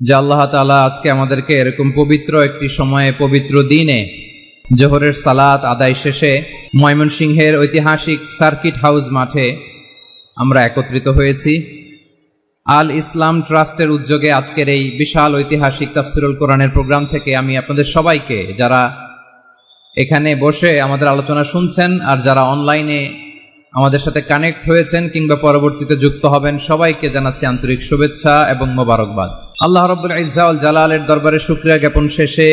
যে আল্লাহ তাআলা আজকে আমাদেরকে এরকম পবিত্র একটি সময়ে পবিত্র দিনে জোহরের সালাত আদায় শেষে ময়মনসিংহের ঐতিহাসিক সার্কিট হাউস মাঠে আমরা একত্রিত হয়েছি। আল ইসলাম ট্রাস্টের উদ্যোগে আজকের এই বিশাল ঐতিহাসিক তাফসিরুল কোরআনের প্রোগ্রাম থেকে আমি আপনাদের সবাইকে, যারা এখানে বসে আমাদের আলোচনা শুনছেন আর যারা অনলাইনে আমাদের সাথে কানেক্ট হয়েছেন কিংবা পরবর্তীতে যুক্ত হবেন, সবাইকে জানাচ্ছি আন্তরিক শুভেচ্ছা এবং মোবারকবাদ। আল্লাহ রাব্বুল ইজ্জা ওয়াল জালালের দরবারে শুকরিয়া জ্ঞাপন শেষে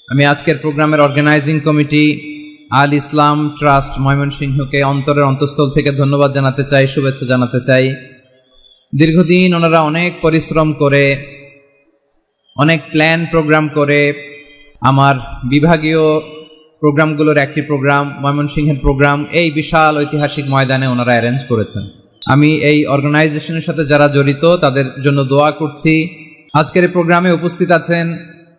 আমি আজকের প্রোগ্রামের অর্গানাইজিং কমিটি আল ইসলাম ট্রাস্ট ময়মনসিংহকে অন্তরের অন্তঃস্থল থেকে ধন্যবাদ জানাতে চাই, শুভেচ্ছা জানাতে চাই। দীর্ঘদিন ওনারা অনেক পরিশ্রম করে, অনেক প্ল্যান প্রোগ্রাম করে আমার বিভাগীয় প্রোগ্রামগুলোর একটি প্রোগ্রাম, ময়মনসিংহের প্রোগ্রাম, এই বিশাল ঐতিহাসিক ময়দানে ওনারা অ্যারেঞ্জ করেছেন। আমি এই অর্গানাইজেশনের সাথে যারা জড়িত তাদের জন্য দোয়া করছি। আজকের এই প্রোগ্রামে উপস্থিত আছেন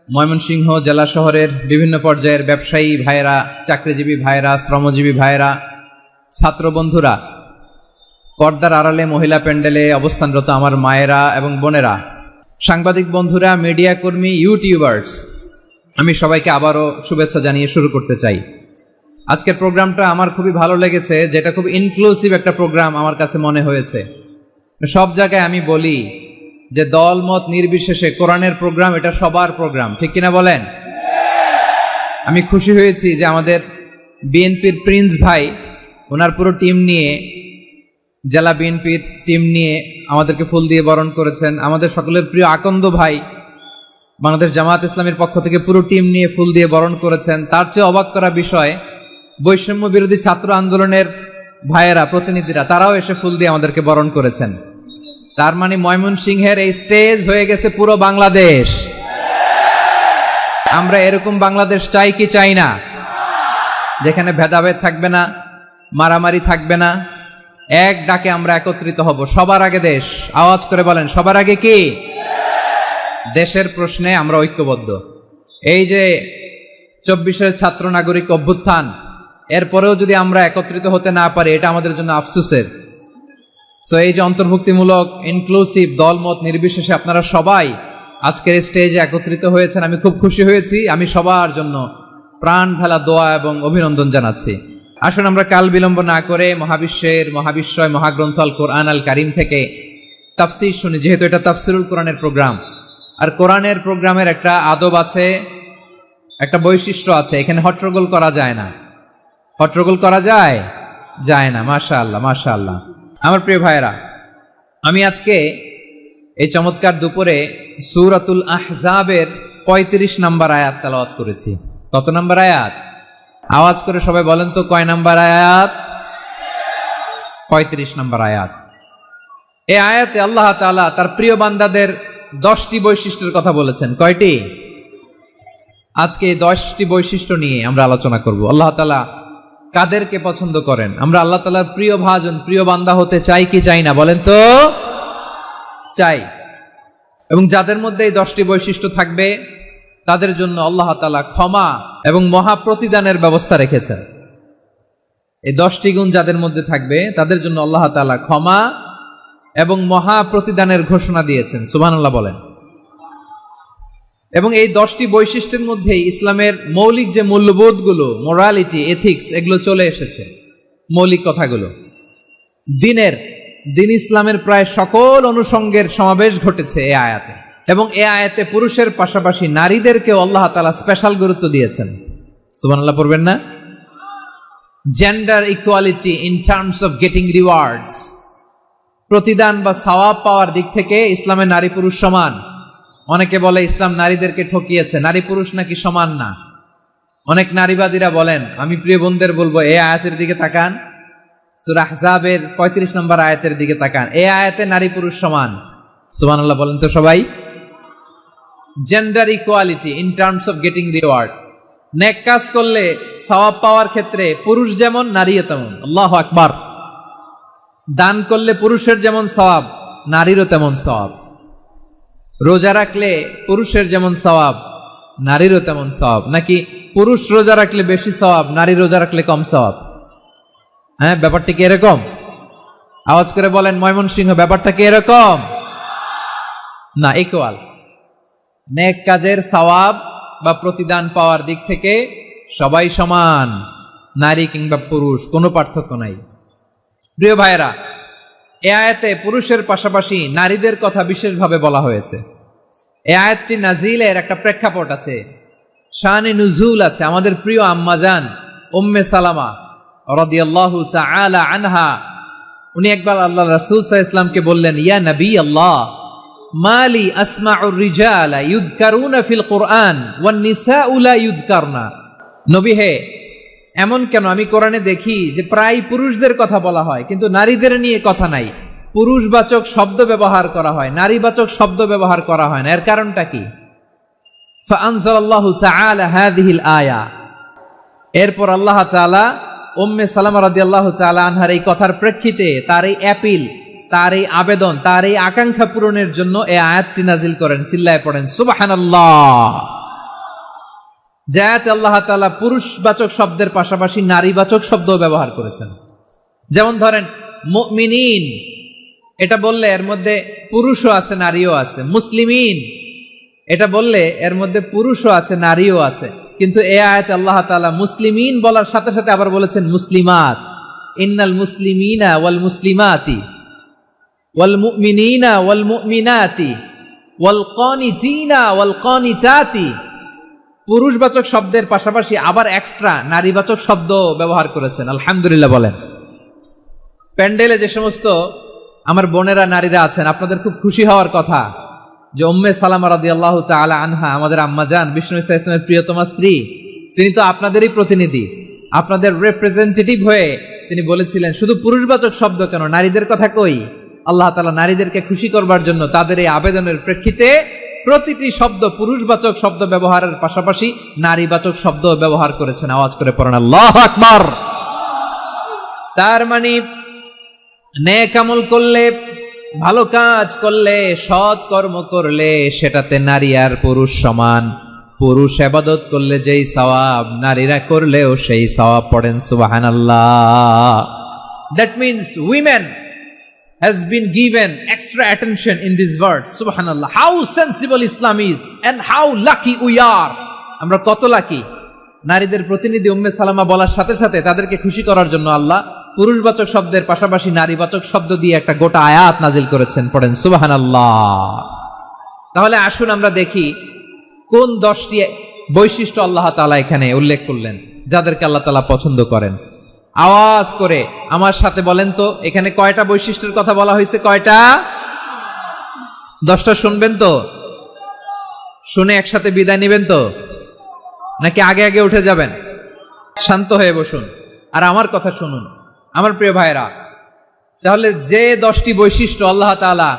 ময়মনসিংহ জেলা শহরের বিভিন্ন পর্যায়ের ব্যবসায়ী ভাইয়েরা, চাকরিজীবী ভাইয়েরা, শ্রমজীবী ভাইয়েরা, ছাত্র বন্ধুরা, পর্দার আড়ালে মহিলা প্যান্ডেলে অবস্থানরত আমার মায়েরা এবং বোনেরা, সাংবাদিক বন্ধুরা, মিডিয়া কর্মী, ইউটিউবার্স, আমি সবাইকে আবারও শুভেচ্ছা জানিয়ে শুরু করতে চাই। আজকের প্রোগ্রামটা আমার খুবই ভালো লেগেছে, যেটা খুব ইনক্লুসিভ একটা প্রোগ্রাম আমার কাছে মনে হয়েছে। সব জায়গায় আমি বলি যে দল মত নির্বিশেষে কোরআনের প্রোগ্রাম এটা সবার প্রোগ্রাম, ঠিক কিনা বলেন? আমি খুশি হয়েছি যে আমাদের বিএনপির প্রিন্স ভাই ওনার পুরো টিম নিয়ে, জেলা বিএনপির টিম নিয়ে আমাদেরকে ফুল দিয়ে বরণ করেছেন। আমাদের সকলের প্রিয় আকন্দ ভাই বাংলাদেশ জামাত ইসলামের পক্ষ থেকে পুরো টিম নিয়ে ফুল দিয়ে বরণ করেছেন। তার চেয়ে অবাক করা বিষয়, বৈষম্য বিরোধী ছাত্র আন্দোলনের ভাইয়েরা, প্রতিনিধিরা, তারাও এসে ফুল দিয়ে আমাদেরকে বরণ করেছেন। তার মানে ময়মনসিংহের এই স্টেজ হয়ে গেছে পুরো বাংলাদেশ। আমরা এরকম বাংলাদেশ চাই কি চাই না? যেখানে ভেদাভেদ থাকবে না, মারামারি থাকবে না, এক ডাকে আমরা একত্রিত হব। সবার আগে দেশ, আওয়াজ করে বলেন, সবার আগে কি? দেশের প্রশ্নে আমরা ঐক্যবদ্ধ। এই যে 24-এর ছাত্র নাগরিক অভ্যুত্থান, এরপরেও যদি আমরা একত্রিত হতে না পারি, এটা আমাদের জন্য আফসোসের। সো এই যে অন্তর্ভুক্তিমূলক ইনক্লুসিভ দলমত নির্বিশেষে আপনারা সবাই আজকের স্টেজে একত্রিত হয়েছেন, আমি খুব খুশি হয়েছি। আমি সবার জন্য প্রাণ ঢালা দোয়া এবং অভিনন্দন জানাচ্ছি। আসুন আমরা কাল বিলম্ব না করে মহাবিশ্বয় মহাগ্রন্থ আল কোরআন আল কারিম থেকে তাফসীর শুনি, যেহেতু এটা তাফসিরুল কোরআনের প্রোগ্রাম। আর কোরআনের প্রোগ্রামের একটা আদব আছে, একটা বৈশিষ্ট্য আছে, এখানে হট্টগোল করা যায় না। হট্টগোল করা যায় না। মাশাআল্লাহ, মাশাআল্লাহ। আমার প্রিয় ভাইয়েরা, আমি আজকে এই চমৎকার দুপুরে সূরাতুল আহজাবের 35 নম্বর আয়াত তেলাওয়াত করেছি। কত নম্বর আয়াত? আওয়াজ করে সবাই বলেন তো, কয় নম্বর আয়াত? 35 নম্বর আয়াত। এই আয়াতে আল্লাহ তাআলা তার প্রিয় বান্দাদের 10টি বৈশিষ্ট্যের কথা বলেছেন। কয়টি? আজকে এই 10টি বৈশিষ্ট্য নিয়ে আমরা আলোচনা করব। আল্লাহ তাআলা কাদেরকে পছন্দ করেন? আমরা আল্লাহ তাআলার প্রিয় ভাজন, প্রিয় বান্দা হতে চাই কি চাই না? বলেন তো, চাই। এবং যাদের মধ্যে এই 10টি বৈশিষ্ট্য থাকবে তাদের জন্য আল্লাহ তাআলা ক্ষমা এবং মহা প্রতিদানের ব্যবস্থা রেখেছেন। এই 10টি গুণ যাদের মধ্যে থাকবে তাদের জন্য আল্লাহ তাআলা ক্ষমা এবং মহা প্রতিদানের ঘোষণা দিয়েছেন। সুবহানাল্লাহ বলেন। এবং এই 10টি বৈশিষ্ট্যের মধ্যে ইসলামের মৌলিক যে মূল্যবোধগুলো, মোরালিটি, এথিক্স, এগুলো চলে এসেছে। মৌলিক কথাগুলো দিন ইসলামের প্রায় সকল অনুষঙ্গের সমাবেশ ঘটেছে এই আয়াতে। এবং এই আয়াতে পুরুষের পাশাপাশি নারীদেরকেও আল্লাহ তাআলা স্পেশাল গুরুত্ব দিয়েছেন। সুবহানাল্লাহ পড়বেন না? Gender equality in terms of getting rewards, প্রতিদান বা সওয়াব পাওয়ার দিক থেকে ইসলামে নারী পুরুষ সমান। অনেকে বলে ইসলাম নারীদেরকে ঠকিয়েছে, নারী পুরুষ নাকি সমান না। অনেক নারীবাদীরা বলেন, আমি প্রিয় বোনদের বলবো, এই আয়াতের দিকে তাকান, সূরা আহজাবের 35 নম্বর আয়াতের দিকে তাকান। এই আয়াতে নারী পুরুষ সমান। সুবহানাল্লাহ বলেন তো সবাই। Gender equality in terms of getting reward, নেক কাজ করলে সওয়াব পাওয়ার ক্ষেত্রে পুরুষ যেমন নারীও তেমন। আল্লাহু আকবার। দান করলে পুরুষের যেমন সওয়াব, নারীরও তেমন সওয়াব। রোজা রাখলে পুরুষের যেমন সওয়াব, নারীরও তেমন সওয়াব। নাকি পুরুষ রোজা রাখলে বেশি সওয়াব, নারী রোজা রাখলে কম সওয়াব? হ্যাঁ, ব্যাপারটা কি এরকম? আওয়াজ করে বলেন ময়মনসিংহ, ব্যাপারটা কি এরকম? না, ইকুয়াল। নেক কাজের সওয়াব বা প্রতিদান পাওয়ার দিক থেকে সবাই সমান, নারী কিংবা পুরুষ কোনো পার্থক্য নাই। প্রিয় ভাইরা, এ আয়াতে পুরুষের পাশাপাশি নারীদের কথা বিশেষভাবে বলা হয়েছে। এই আয়াতটি নাজিলের একটা প্রেক্ষাপট আছে, শানে নুজুল আছে। আমাদের প্রিয় আম্মাজান উম্মে সালামা রাদিয়াল্লাহু তাআলা আনহা, উনি একবার আল্লাহ রাসূল সাল্লাল্লাহু আলাইহি ওয়াসাল্লামকে বললেন, ইয়া নবী আল্লাহ, মালি আসমাউর রিজালা ইউযকারুনা ফিল কুরআন ওয়ান নিসাউ লা ইউযকারনা। নবী হে, এমন কেন আমি কোরআনে দেখি যে প্রায় পুরুষদের কথা বলা হয় কিন্তু নারীদের নিয়ে কথা নাই, পুরুষবাচক শব্দ ব্যবহার করা হয়, নারীবাচক শব্দ ব্যবহার করা হয় না, এর কারণটা কি? ফাআনজালাল্লাহু তাআলা হাযিহিল আয়া। এরপর আল্লাহ তাআলা উম্মে সালামা রাদিয়াল্লাহু তাআলা আনহার এই কথার প্রেক্ষিতে, তার এই অ্যাপিল, তার এই আবেদন, তার এই আকাঙ্ক্ষা পূরণের জন্য এই আয়াতটি নাজিল করেন। চিল্লায় পড়েন সুবহানাল্লাহ। যাতে আল্লাহ তাআলা পুরুষবাচক শব্দের পাশাপাশি নারীবাচক শব্দ ব্যবহার করেছেন। যেমন ধরেন মুমিনিন, এটা বললে এর মধ্যে পুরুষও আছে নারীও আছে। মুসলিমিন, এটা বললে এর মধ্যে পুরুষও আছে নারীও আছে। কিন্তু এই আয়াতে আল্লাহ তাআলা মুসলিমিন বলার সাথে সাথে আবার বলেছেন মুসলিমাত। ইন্নাল মুসলিমিনা ওয়াল মুসলিমাতি ওয়াল মুমিনিনা ওয়াল মুমিনাতি ওয়াল কানিতিনা ওয়াল কানিতাতি। পুরুষবাচক শব্দের পাশাপাশি আবার এক্সট্রা নারীবাচক শব্দ ব্যবহার করেছেন। আলহামদুলিল্লাহ বলেন। প্যান্ডেলে যে সমস্ত আমার বোনেরা নারীরা আছেন, আপনাদের খুব খুশি হওয়ার কথা যে উম্মে সালামা রাদিয়াল্লাহু তাআলা আনহা, আমাদের আম্মাজান বিষ্ণু ইসা ইসলামের প্রিয়তমা স্ত্রী, তিনি তো আপনাদেরই প্রতিনিধি, আপনাদের রিপ্রেজেন্টেটিভ হয়ে তিনি বলেছিলেন শুধু পুরুষবাচক শব্দ কেন, নারীদের কথা কই। আল্লাহ তাআলা নারীদেরকে খুশি করবার জন্য তাদের এই আবেদনের প্রেক্ষিতে প্রতিটি শব্দ পুরুষবাচক শব্দ ব্যবহারের পাশাপাশি নারীবাচক শব্দ ব্যবহার করেছেন। আওয়াজ করে পড়েন আল্লাহু আকবার। তার মানে নেক আমল করলে, ভালো কাজ করলে, সৎ কর্ম করলে সেটাতে নারী আর পুরুষ সমান। পুরুষ ইবাদত করলে যেই সওয়াব, নারীরা করলেও সেই সওয়াব। পড়েন সুবহানাল্লাহ। That means women has been given extra attention in this word. Subhanallah. How sensible Islam is and how lucky we are. আমরা কত লাকি। নারীদের প্রতিনিধি উম্মে সালামা বলার সাথে সাথে তাদেরকে খুশি করার জন্য আল্লাহ পুরুষবাচক শব্দের পাশাপাশি নারীবাচক শব্দ দিয়ে একটা গোটা আয়াত নাজিল করেছেন। পড়েন সুবহানাল্লাহ। তাহলে আসুন আমরা দেখি কোন 10টি বৈশিষ্ট্য আল্লাহ তাআলা এখানে উল্লেখ করলেন যাদেরকে আল্লাহ তাআলা পছন্দ করেন। আওয়াজ করে আমার সাথে বলেন তো, এখানে কয়টা বৈশিষ্ট্যের কথা বলা হয়েছে? কয়টা? 10টা শুনবেন তো? শুনে একসাথে বিদায় নেবেন তো, নাকি আগে আগে উঠে যাবেন? শান্ত হয়ে বসুন আর আমার কথা শুনুন আমার প্রিয় ভাইরা। তাহলে যে 10টি বৈশিষ্ট্য আল্লাহ তাআলা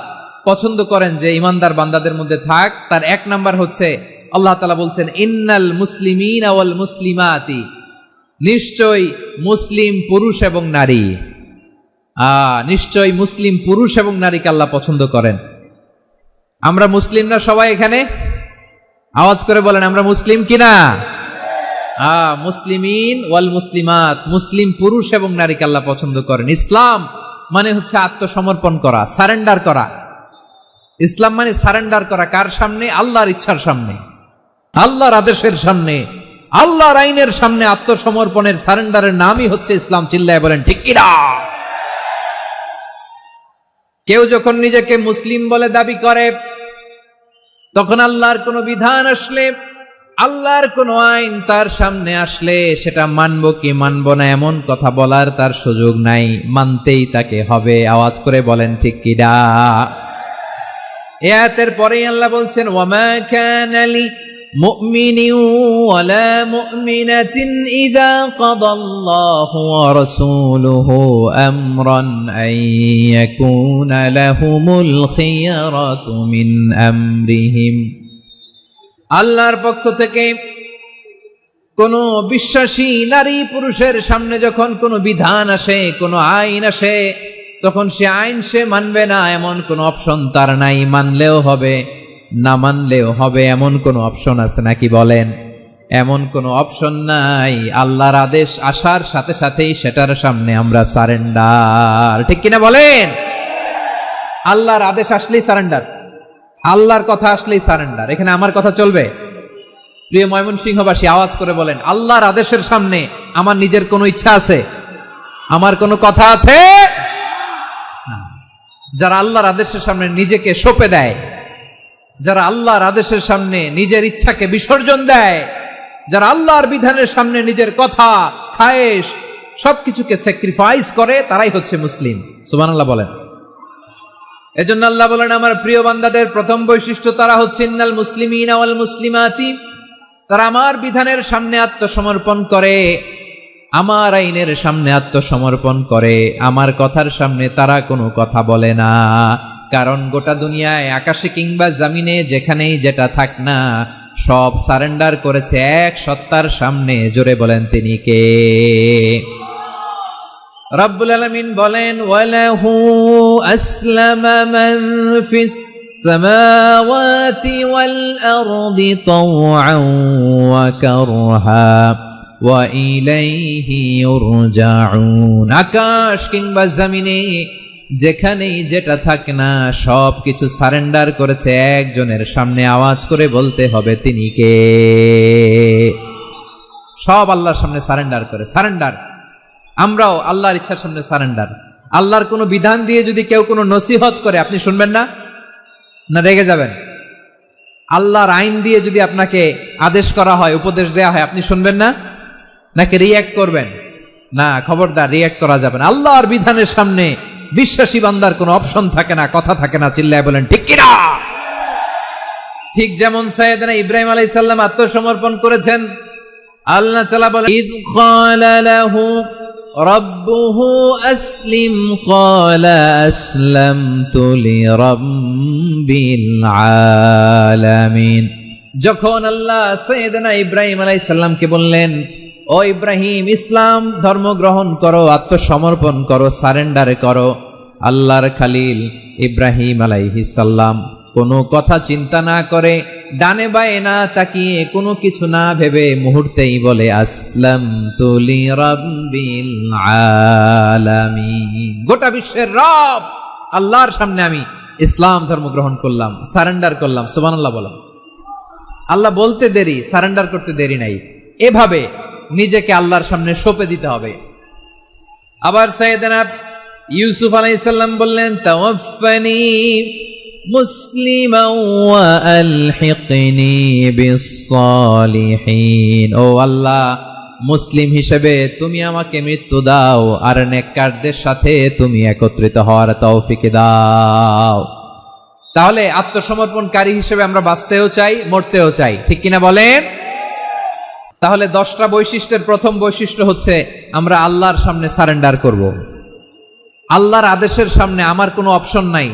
পছন্দ করেন যে ইমানদার বান্দাদের মধ্যে থাক, তার 1 নাম্বার হচ্ছে আল্লাহ তাআলা বলছেন ইন্নাল মুসলিমিনা ওয়াল মুসলিমাতি। নিশ্চয় মুসলিম পুরুষ এবং নারী, নিশ্চয় মুসলিম পুরুষ এবং নারীকে আল্লাহ পছন্দ করেন। আমরা মুসলিম না সবাই এখানে? আওয়াজ করে বলেন আমরা মুসলিম কিনা? মুসলিমিন ওয়াল মুসলিমাত, মুসলিম পুরুষ এবং নারীকে আল্লাহ পছন্দ করেন। ইসলাম মানে হচ্ছে আত্মসমর্পণ করা, সারেন্ডার করা। ইসলাম মানে সারেন্ডার করা কার সামনে? আল্লাহর ইচ্ছার সামনে, আল্লাহর আদেশের সামনে, আল্লাহর আইনের সামনে আত্মসমর্পণের সারেন্ডারের নামই হচ্ছে ইসলাম। চিল্লায় বলেন ঠিক কিনা? কেউ যখন নিজেকে মুসলিম বলে দাবি করে, তখন আল্লাহর কোন বিধান আসলে, আল্লাহর কোন আইন তার সামনে আসলে সেটা মানবো কি মানবো না এমন কথা বলার তার সুযোগ নাই, মানতেই তাকে হবে। আওয়াজ করে বলেন ঠিক কিনা? এই আয়াতের পরেই আল্লাহ বলছেন ওয়ামা কানা লি মুমিনিন ওয়ালা মুমিনাতিন ইযা কাদাল্লাহু ওয়া রাসূলুহু আমরান আন ইয়াকুনা লাহুমুল খিয়ারাতু মিন আমরিহিম। আল্লাহর পক্ষ থেকে কোন বিশ্বাসী নারী পুরুষের সামনে যখন কোনো বিধান আসে, কোনো আইন আসে, তখন সে আইন সে মানবে না এমন কোনো অপশন তার নাই। মানলেও হবে, না মানলেও হবে, এমন কোনো অপশন আছে নাকি বলেন? এমন কোনো অপশন নাই। আল্লাহর আদেশ আসার সাথে সাথেই সেটার সামনে আমরা সারেন্ডার। ঠিক কিনা বলেন? আল্লাহর আদেশ আসলেই সারেন্ডার। আল্লাহর কথা আসলেই সারেন্ডার। এখানে আমার কথা চলবে? প্রিয় ময়মনসিংহবাসী, আওয়াজ করে বলেন, আল্লাহর আদেশের সামনে আমার নিজের কোনো ইচ্ছা আছে? আমার কোনো কথা আছে? যারা আল্লাহর আদেশের সামনে নিজেকে সঁপে দেয়, যারা আল্লাহর আদেশের সামনে নিজের ইচ্ছাকে বিসর্জন দেয়, যারা আল্লাহর বিধানের সামনে নিজের কথা, খায়েশ সবকিছুকে স্যাক্রিফাইস করে, তারাই হচ্ছে মুসলিম। সুবহানাল্লাহ বলেন। এজন্য আল্লাহ বলেন, আমার প্রিয় বান্দাদের প্রথম বৈশিষ্ট্য তারা হচ্ছে ইন্নাল মুসলিমিনা ওয়াল মুসলিমাতি, তারা আমার বিধানের সামনে আত্মসমর্পণ করে, আমার আইনের সামনে আত্মসমর্পণ করে, আমার কথার সামনে তারা কোনো কথা বলে না। কারণ গোটা দুনিয়ায় আকাশে কিংবা জমিনে যেখানেই যেটা থাক না, সব সারেন্ডার করেছে এক সত্তার সামনে। জোরে বলেন তিনি কে? রব্বুল আলামিন বলেন, ওয়ালাহু আসলামা মান ফিস সামাওয়াতি ওয়াল আরদি তাওআন ওয়া কারহা ওয়া ইলাইহি ইউরজাউন। আকাশ কিংবা জমিনে যেখানেই যেটা থাক না, সব কিছু সারেন্ডার করেছে একজনের সামনে। আওয়াজ করে বলতে হবে তিনি কে? সব আল্লাহর সামনে সারেন্ডার করে। সারেন্ডার। আমরাও আল্লাহর ইচ্ছার সামনে সারেন্ডার। আল্লাহর কোনো বিধান দিয়ে যদি কেউ কোনো নসিহত করে, আপনি শুনবেন না? না রেগে যাবেন? আল্লাহর আইন দিয়ে যদি আপনাকে আদেশ করা হয়, উপদেশ দেয়া হয়, আপনি শুনবেন না? নাকি রিয়্যাক্ট করবেন? না, খবরদার, রিয়্যাক্ট করা যাবে না। আল্লাহর বিধানের সামনে বিশ্বাসী বান্দার কোনো অপশন থাকে না, কথা থাকে না। চিল্লায় বলেন ঠিক কিনা? ঠিক যেমন সাইয়েদনা ইব্রাহিম আলাইহিস সালাম আত্মসমর্পণ করেছেন। আল্লাহ তাআলা বলেন, ইয ক্বালা লাহু রাব্বুহু আসলিম ক্বালা আসলামতু লিরাব্বিল আলামিন। যখন আল্লাহ সাইয়েদনা ইব্রাহিম আলাইহিস সালামকে বললেন, ও ইব্রাহিম, ইসলাম ধর্ম গ্রহণ করো, আত্মসমর্পণ করো, সারেন্ডার করো, আল্লাহর খালিল ইব্রাহিম আলাইহিস সালাম কোনো কথা চিন্তা না করে, ডানে বায়ে না তাকিয়ে, কোনো কিছু না ভেবে মুহূর্তেই বলে, আসলামতু লিরাব্বিল আলামিন। গোটা বিশ্বের রব আল্লাহর সামনে আমি ইসলাম ধর্ম গ্রহণ করলাম, সারেন্ডার করলাম। সুবহানাল্লাহ বলেন। আল্লাহ বলতে দেরি, সারেন্ডার করতে দেরি নাই। এভাবে নিজেকে আল্লাহর সামনে সঁপে দিতে হবে। আবার সাইয়েদনা ইউসুফ আলাইহিস সালাম বললেন, তাওয়াফফানি মুসলিমান ওয়া আলহিকনি বিস-সালিহিন। ও আল্লাহ, মুসলিম হিসেবে তুমি আমাকে মৃত্যু দাও, আর নেককারদের সাথে তুমি একত্রিত হওয়ার তৌফিক দাও। তাহলে আত্মসমর্পণকারী হিসেবে আমরা বাঁচতেও চাই, মরতেও চাই। ঠিক কিনা বলেন? তাহলে 10টা বৈশিষ্ট্যের প্রথম বৈশিষ্ট্য হচ্ছে আমরা আল্লাহর সামনে সারেন্ডার করব। আল্লাহর আদেশের সামনে আমার কোনো অপশন নাই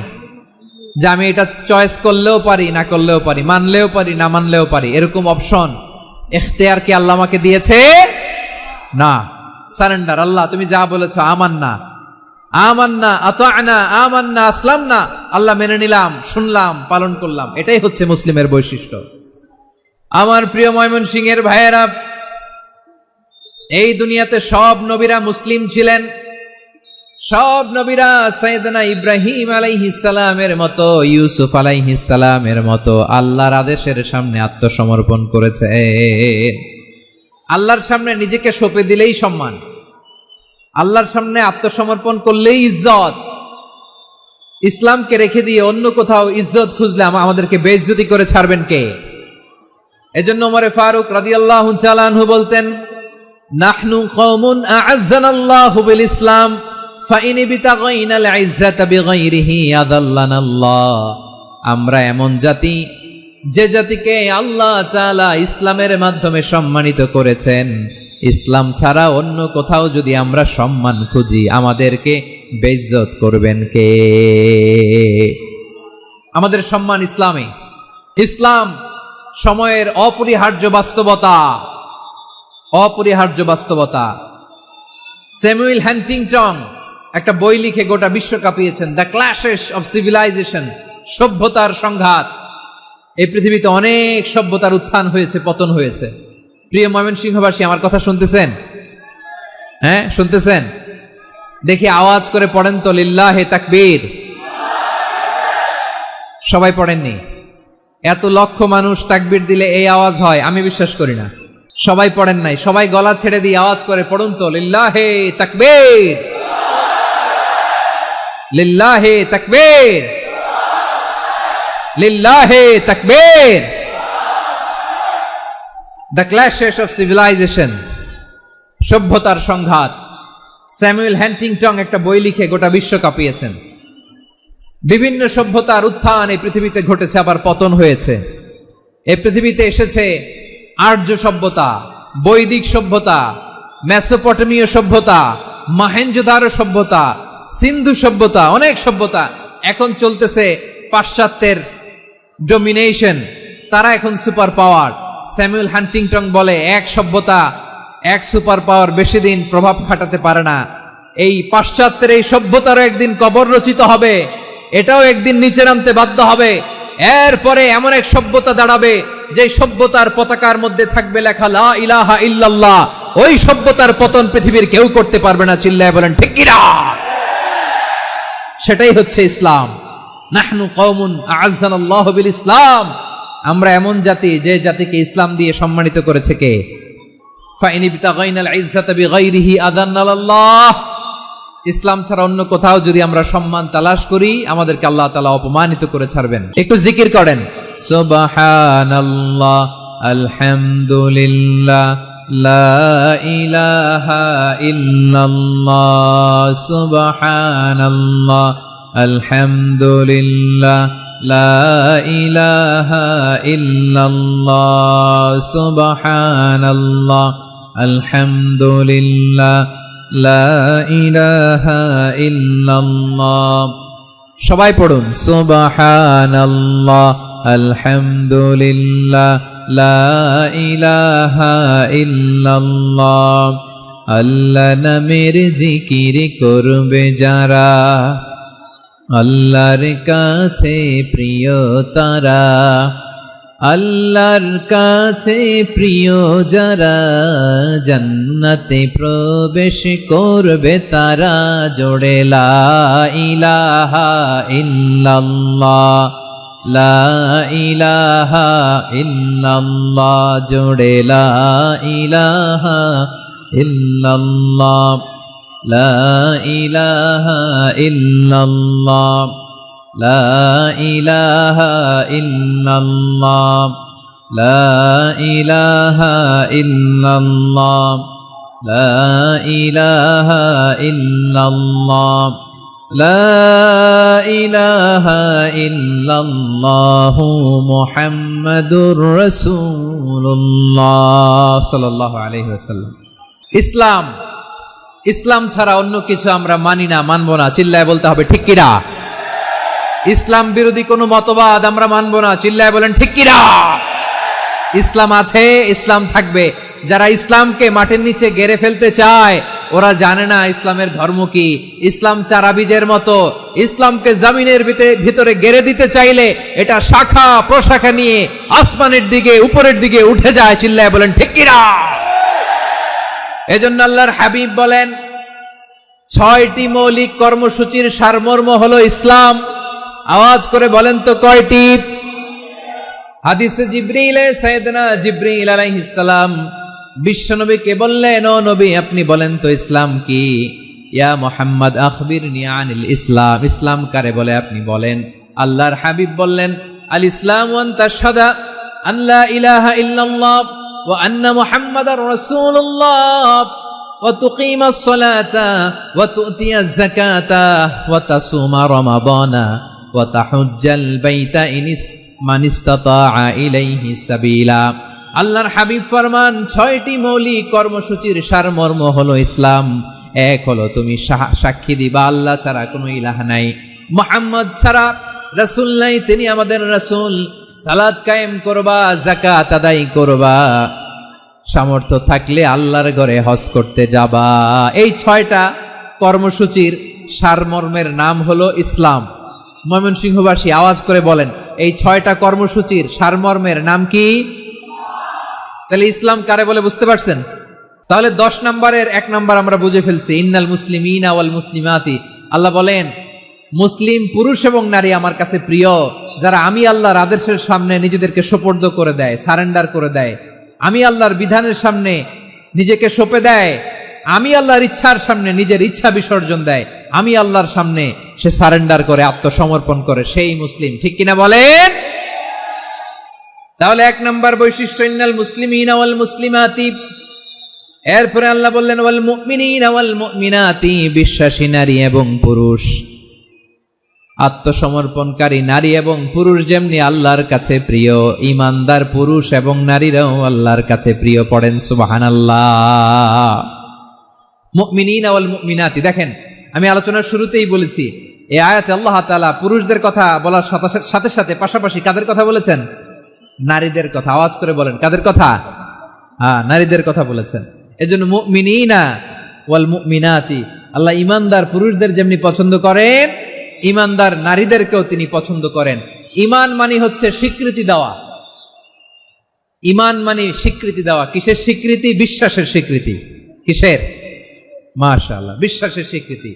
যে আমি এটা চয়েস করলেও পারি, না করলেও পারি, মানলেও পারি, না মানলেও পারি। এরকম অপশন, এখতিয়ার কি আল্লাহ আমাকে দিয়েছে? না। সারেন্ডার। আল্লাহ তুমি যা বলেছো, আমান্না আমান্না আতা'না আমান্না আসলামনা, আল্লাহ মেনে নিলাম, শুনলাম, পালন করলাম। এটাই হচ্ছে মুসলিমের বৈশিষ্ট্য। আমার প্রিয় ময়মনসিংহের ভাইয়েরা, এই দুনিয়াতে সব নবীরা মুসলিম ছিলেন। সব নবীরা সাইয়েদনা ইব্রাহিম আলাইহিস সালামের মতো, ইউসুফ আলাইহিস সালামের মতো আল্লাহর আদেশের সামনে আত্মসমর্পণ করেছে। আল্লাহর সামনে নিজেকে সঁপে দিলেই সম্মান, আল্লাহর সামনে আত্মসমর্পণ করলেই ইজ্জত। ইসলামকে রেখে দিয়ে অন্য কোথাও ইজ্জত খুঁজলে আমাদেরকে বেইজ্জতি করে ছাড়বেন কে? এজন্য ওমরে ফারুক রাদিয়াল্লাহু তাআলা আনহু বলতেন, নাহনু কওমুন আ'আজ্জানাল্লাহু বিল ইসলাম ফাইন বিতাগাইনাল ইজ্জাতা বিগাইরিহি আযাল্লানাল্লাহ। আমরা এমন জাতি, যে জাতিকে আল্লাহ তাআলা ইসলামের মাধ্যমে সম্মানিত করেছেন। ইসলাম ছাড়া অন্য কোথাও যদি আমরা সম্মান খুঁজি, আমাদেরকে বেইজ্জত করবেন কে? আমাদের সম্মান ইসলামে। ইসলাম সময়ের অপরিহার্য বাস্তবতা, অপরিহার্য বাস্তবতা। স্যামুয়েল হ্যান্টিংটন একটা বই লিখে গোটা বিশ্ব কাঁপিয়েছেন, দ্য ক্ল্যাশেস অফ সিভিলাইজেশন, সভ্যতার সংঘাত। এই পৃথিবীতে অনেক সভ্যতার উত্থান হয়েছে, পতন হয়েছে। প্রিয় ময়মনসিংহবাসী, আমার কথা শুনতেছেন? হ্যাঁ, শুনতেছেন? দেখি আওয়াজ করে পড়েন তো, লিল্লাহে তাকবীর। সবাই পড়েননি? এত লক্ষ মানুষ তাকবীর দিলে এই আওয়াজ হয়? আমি বিশ্বাস করি না। সবাই পড়েন নাই, সবাই গলা ছেড়ে দিয়ে আওয়াজ করে পড়ুন তো, লিল্লাহে তাকবীর, লিল্লাহে তাকবীর, লিল্লাহে তাকবীর। দ্য ক্ল্যাশেস অফ সিভিলাইজেশন, সভ্যতার সংঘাত। স্যামুয়েল হ্যান্টিংটন একটা বই লিখে গোটা বিশ্ব কাঁপিয়েছেন। বিভিন্ন সভ্যতার উত্থান এই পৃথিবীতে ঘটেছে, আবার পতন হয়েছে। এই পৃথিবীতে এসেছে আর্য সভ্যতা, বৈদিক সভ্যতা, মেসোপটেমীয় সভ্যতা, মহেঞ্জোদারো সভ্যতা, সিন্ধু সভ্যতা, অনেক সভ্যতা। এখন চলতেছে পাশ্চাত্যের ডোমিনেশন, তারা এখন সুপার পাওয়ার। স্যামুয়েল হান্টিংটন বলে এক সভ্যতা, এক সুপার পাওয়ার বেশি দিন প্রভাব খাটাতে পারে না। এই পাশ্চাত্যের এই সভ্যতারও একদিন কবর রচিত হবে, এটাও একদিন নিচে নামতে বাধ্য হবে। এরপরে এমন এক সভ্যতা দাঁড়াবে যে সভ্যতার পতাকার মধ্যে থাকবে লেখা লা ইলাহা ইল্লাল্লাহ। ওই সভ্যতার পতন পৃথিবীর কেউ করতে পারবে না। চিল্লায় বলেন ঠিক কিনা? সেটাই হচ্ছে ইসলাম। নাহনু কওমুন আ'আজ্জানাল্লাহু বিল ইসলাম। আমরা এমন জাতি যে জাতিকে ইসলাম দিয়ে সম্মানিত করেছে কে? ফাইন ইবতাগাইনাল ইজ্জাতা বিগাইরিহি আযান্নাল্লাহ। ইসলাম ছাড়া অন্য কোথাও যদি আমরা সম্মান তালাশ করি, আমাদেরকে আল্লাহ তাআলা অপমানিত করে ছাড়বেন। একটু জিকির করেন, সুবহানাল্লাহ, আলহামদুলিল্লাহ, লা ইলাহা ইল্লাল্লাহ, সুবহানাল্লাহ, আলহামদুলিল্লাহ, লা ইলাহা ইল্লাল্লাহ, সুবহানাল্লাহ, আলহামদুলিল্লাহ, লা ইলাহা ইল্লাল্লাহ। সবাই পড়ুন, সুবহানাল্লাহ, আলহামদুলিল্লাহ, লা ইলাহা ইল্লাল্লাহ। আল্লাহ নামের জিকির করবে যারা, আল্লাহর কাছে প্রিয় তারা। আল্লাহর কাছে প্রিয় যারা, জান্নাতে প্রবেশ করবে তারা। জোড়ে লা ইলাহা ইল্লাল্লাহ, লা ইলাহা ইল্লাল্লাহ, জোড়ে লা ইলাহা ইল্লাল্লাহ, লা ইলাহা ইল্লাল্লাহ, লা ইলাহা ইল্লাল্লাহ, লা ইলাহা ইল্লাল্লাহ, লা ইলাহা ইল্লাল্লাহ, লা ইলাহা ইল্লাল্লাহু মুহাম্মাদুর রাসূলুল্লাহ সাল্লাল্লাহু আলাইহি ওয়াসাল্লাম। ইসলাম, ইসলাম ছাড়া অন্য কিছু আমরা মানি না, মানবো না। চিল্লায় বলতে হবে ঠিক কিনা? ইসলাম বিরোধী কোনো মতবাদ আমরা মানবো না। চিল্লায় বলেন ঠিক কিনা? ইসলাম আছে, ইসলাম থাকবে। যারা ইসলামকে মাটির নিচে গেড়ে ফেলতে চায়, ওরা জানে না ইসলামের ধর্ম কি। ইসলাম চারা বীজের মতো, ইসলামকে জমিনের ভিতরে গেড়ে দিতে চাইলে এটা শাখা প্রশাখা নিয়ে আসমানের দিকে, উপরের দিকে উঠে যায়। চিল্লায় বলেন ঠিক কিনা? এজন্য আল্লাহর হাবিব বলেন, 6টি মৌলিক কর্মসূচির সারমর্ম হলো ইসলাম। আওয়াজ করে বলেন তো কয়টি? হাদিসে জিবরিলে সাইয়েদনা জিবরিল আলাইহিস সালাম বিশ্বনবীকে বললেন, ও নবী আপনি বলেন তো ইসলাম কি? ইয়া মুহাম্মদ আখবিরনি আনিল ইসলাম। ইসলাম কারে বলে আপনি বলেন। আল্লাহর হাবিব বললেন, আল ইসলামু আন তাশহাদা আন লা ইলাহা ইল্লাল্লাহ ওয়া আন্না মুহাম্মাদার রাসূলুল্লাহ ওয়া তুকিমাস সালাতা ওয়া তুতিয়াজ যাকাতা ওয়া তাসুমা রমাদানা ওয়া তাহুজ্জাল বাইতা মান ইসতাতাআ ইলাইহি সাবিলা। আল্লাহর হাবিব ফরমান, 6টি মৌলিক কর্মসূচির সারমর্ম হলো ইসলাম। এক হলো তুমি সাক্ষী দিবা আল্লাহ ছাড়া কোনো ইলাহ নাই, মুহাম্মদ ছাড়া রাসূল নাই, তিনি আমাদের রাসূল। সালাত কায়েম করবা, যাকাত আদায় করবা, সামর্থ্য থাকলে আল্লাহর ঘরে হজ করতে যাবা। এই 6টা কর্মসূচির সারমর্মের নাম হলো ইসলাম। ময়মনসিংহবাসী আওয়াজ করে বলেন, এই 6টা কর্মসূচির সারমর্মের নাম কি? তাহলে ইসলাম কারে বলে বুঝতে পারছেন? তাহলে 10 নম্বরের 1 নম্বর আমরা বুঝে ফেলছি, ইন্নাল মুসলিমিনা ওয়াল মুসলিমাতি। আল্লাহ বলেন, মুসলিম পুরুষ এবং নারী আমার কাছে প্রিয়। যারা আমি আল্লাহর আদেশের সামনে নিজেদেরকে সোপর্দ করে দেয়, সারেন্ডার করে দেয়, আমি আল্লাহর বিধানের সামনে নিজেকে সঁপে দেয়, আমি আল্লাহর ইচ্ছার সামনে নিজের ইচ্ছা বিসর্জন দেয়, আমি আল্লাহর সামনে সে সারেন্ডার করে, আত্মসমর্পণ করে, সেই মুসলিম। ঠিক কিনা বলেন? তাহলে 1 নম্বর বৈশিষ্ট্য ইন্নাল মুসলিমিনা ওয়াল মুসলিমাতি। এরপরে আল্লাহ বললেন ওয়াল মুমিনিনা ওয়াল মুমিনাতি, বিশ্বাসী নারী এবং পুরুষ, আত্মসমর্পণকারী নারী এবং পুরুষ যেমনি আল্লাহর কাছে প্রিয়, ঈমানদার পুরুষ এবং নারীরাও আল্লাহর কাছে প্রিয়। পড়েন সুবহানাল্লাহ। মুমিনিনা ওয়াল মুমিনাতি, দেখেন আমি আলোচনার শুরুতেই বলেছি এই আয়াতে আল্লাহ তাআলা পুরুষদের কথা বলার সাথে সাথে পাশাপাশি কাদের কথা বলেছেন? নারীদের কথা। আওয়াজ করে বলেন, কাদের কথা? নারীদের কথা বলেছেন। এজন্য মুমিনিনা ওয়াল মুমিনাতি, আল্লাহ ঈমানদার পুরুষদের যেমনি পছন্দ করেন, ঈমানদার নারীদেরকেও তিনি পছন্দ করেন। ঈমান মানে হচ্ছে স্বীকৃতি দেওয়া। ঈমান মানে স্বীকৃতি দেওয়া। কিসের স্বীকৃতি? বিশ্বাসের স্বীকৃতি। কিসের? মাশাআল্লাহ, বিশ্বাসের স্বীকৃতি।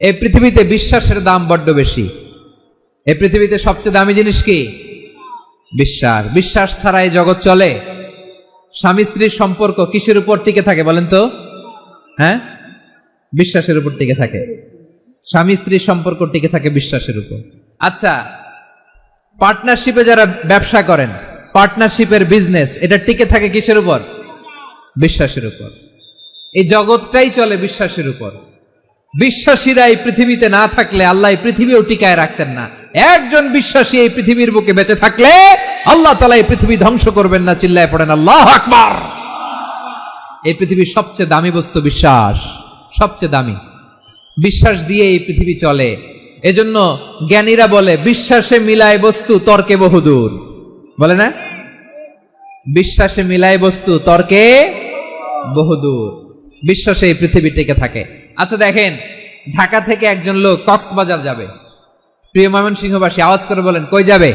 এই পৃথিবীতে বিশ্বাসের দাম বড্ড বেশি। এই পৃথিবীতে সবচেয়ে দামি জিনিস কি? বিশ্বাস। বিশ্বাস ছাড়া এই জগৎ চলে? স্বামী স্ত্রীর সম্পর্ক কিসের উপর টিকে থাকে বলেন তো? হ্যাঁ, বিশ্বাসের উপর টিকে থাকে। স্বামী স্ত্রীর সম্পর্ক টিকে থাকে বিশ্বাসের উপর। আচ্ছা, পার্টনারশিপে যারা ব্যবসা করেন, পার্টনারশিপের বিজনেস, এটা টিকে থাকে কিসের উপর? বিশ্বাসের উপর। এই জগৎটাই চলে বিশ্বাসের উপর। বিশ্বাসীরা এই পৃথিবীতে না থাকলে আল্লাহ এই পৃথিবীও টিকায় রাখতেন না। একজন বিশ্বাসী এই পৃথিবীর বুকে বেঁচে থাকলে আল্লাহ তাআলা এই পৃথিবী ধ্বংস করবেন না। চিল্লায় পড়েন আল্লাহু আকবার। এই পৃথিবীর সবচেয়ে দামি বস্তু বিশ্বাস, সবচেয়ে দামি। বিশ্বাস দিয়ে এই পৃথিবী চলে। এজন্য জ্ঞানীরা বলে বিশ্বাসে মিলায় বস্তু, তর্কে বহুদূর। বলে না? বিশ্বাসে মিলায় বস্তু, তর্কে বহুদূর। বিশ্বাসে এই পৃথিবী টিকে থাকে। আচ্ছা দেখেন, ঢাকা থেকে একজন লোক কক্সবাজার যাবে। প্রিয় ময়মনসিংহবাসী আওয়াজ করে বলেন, কই যাবে?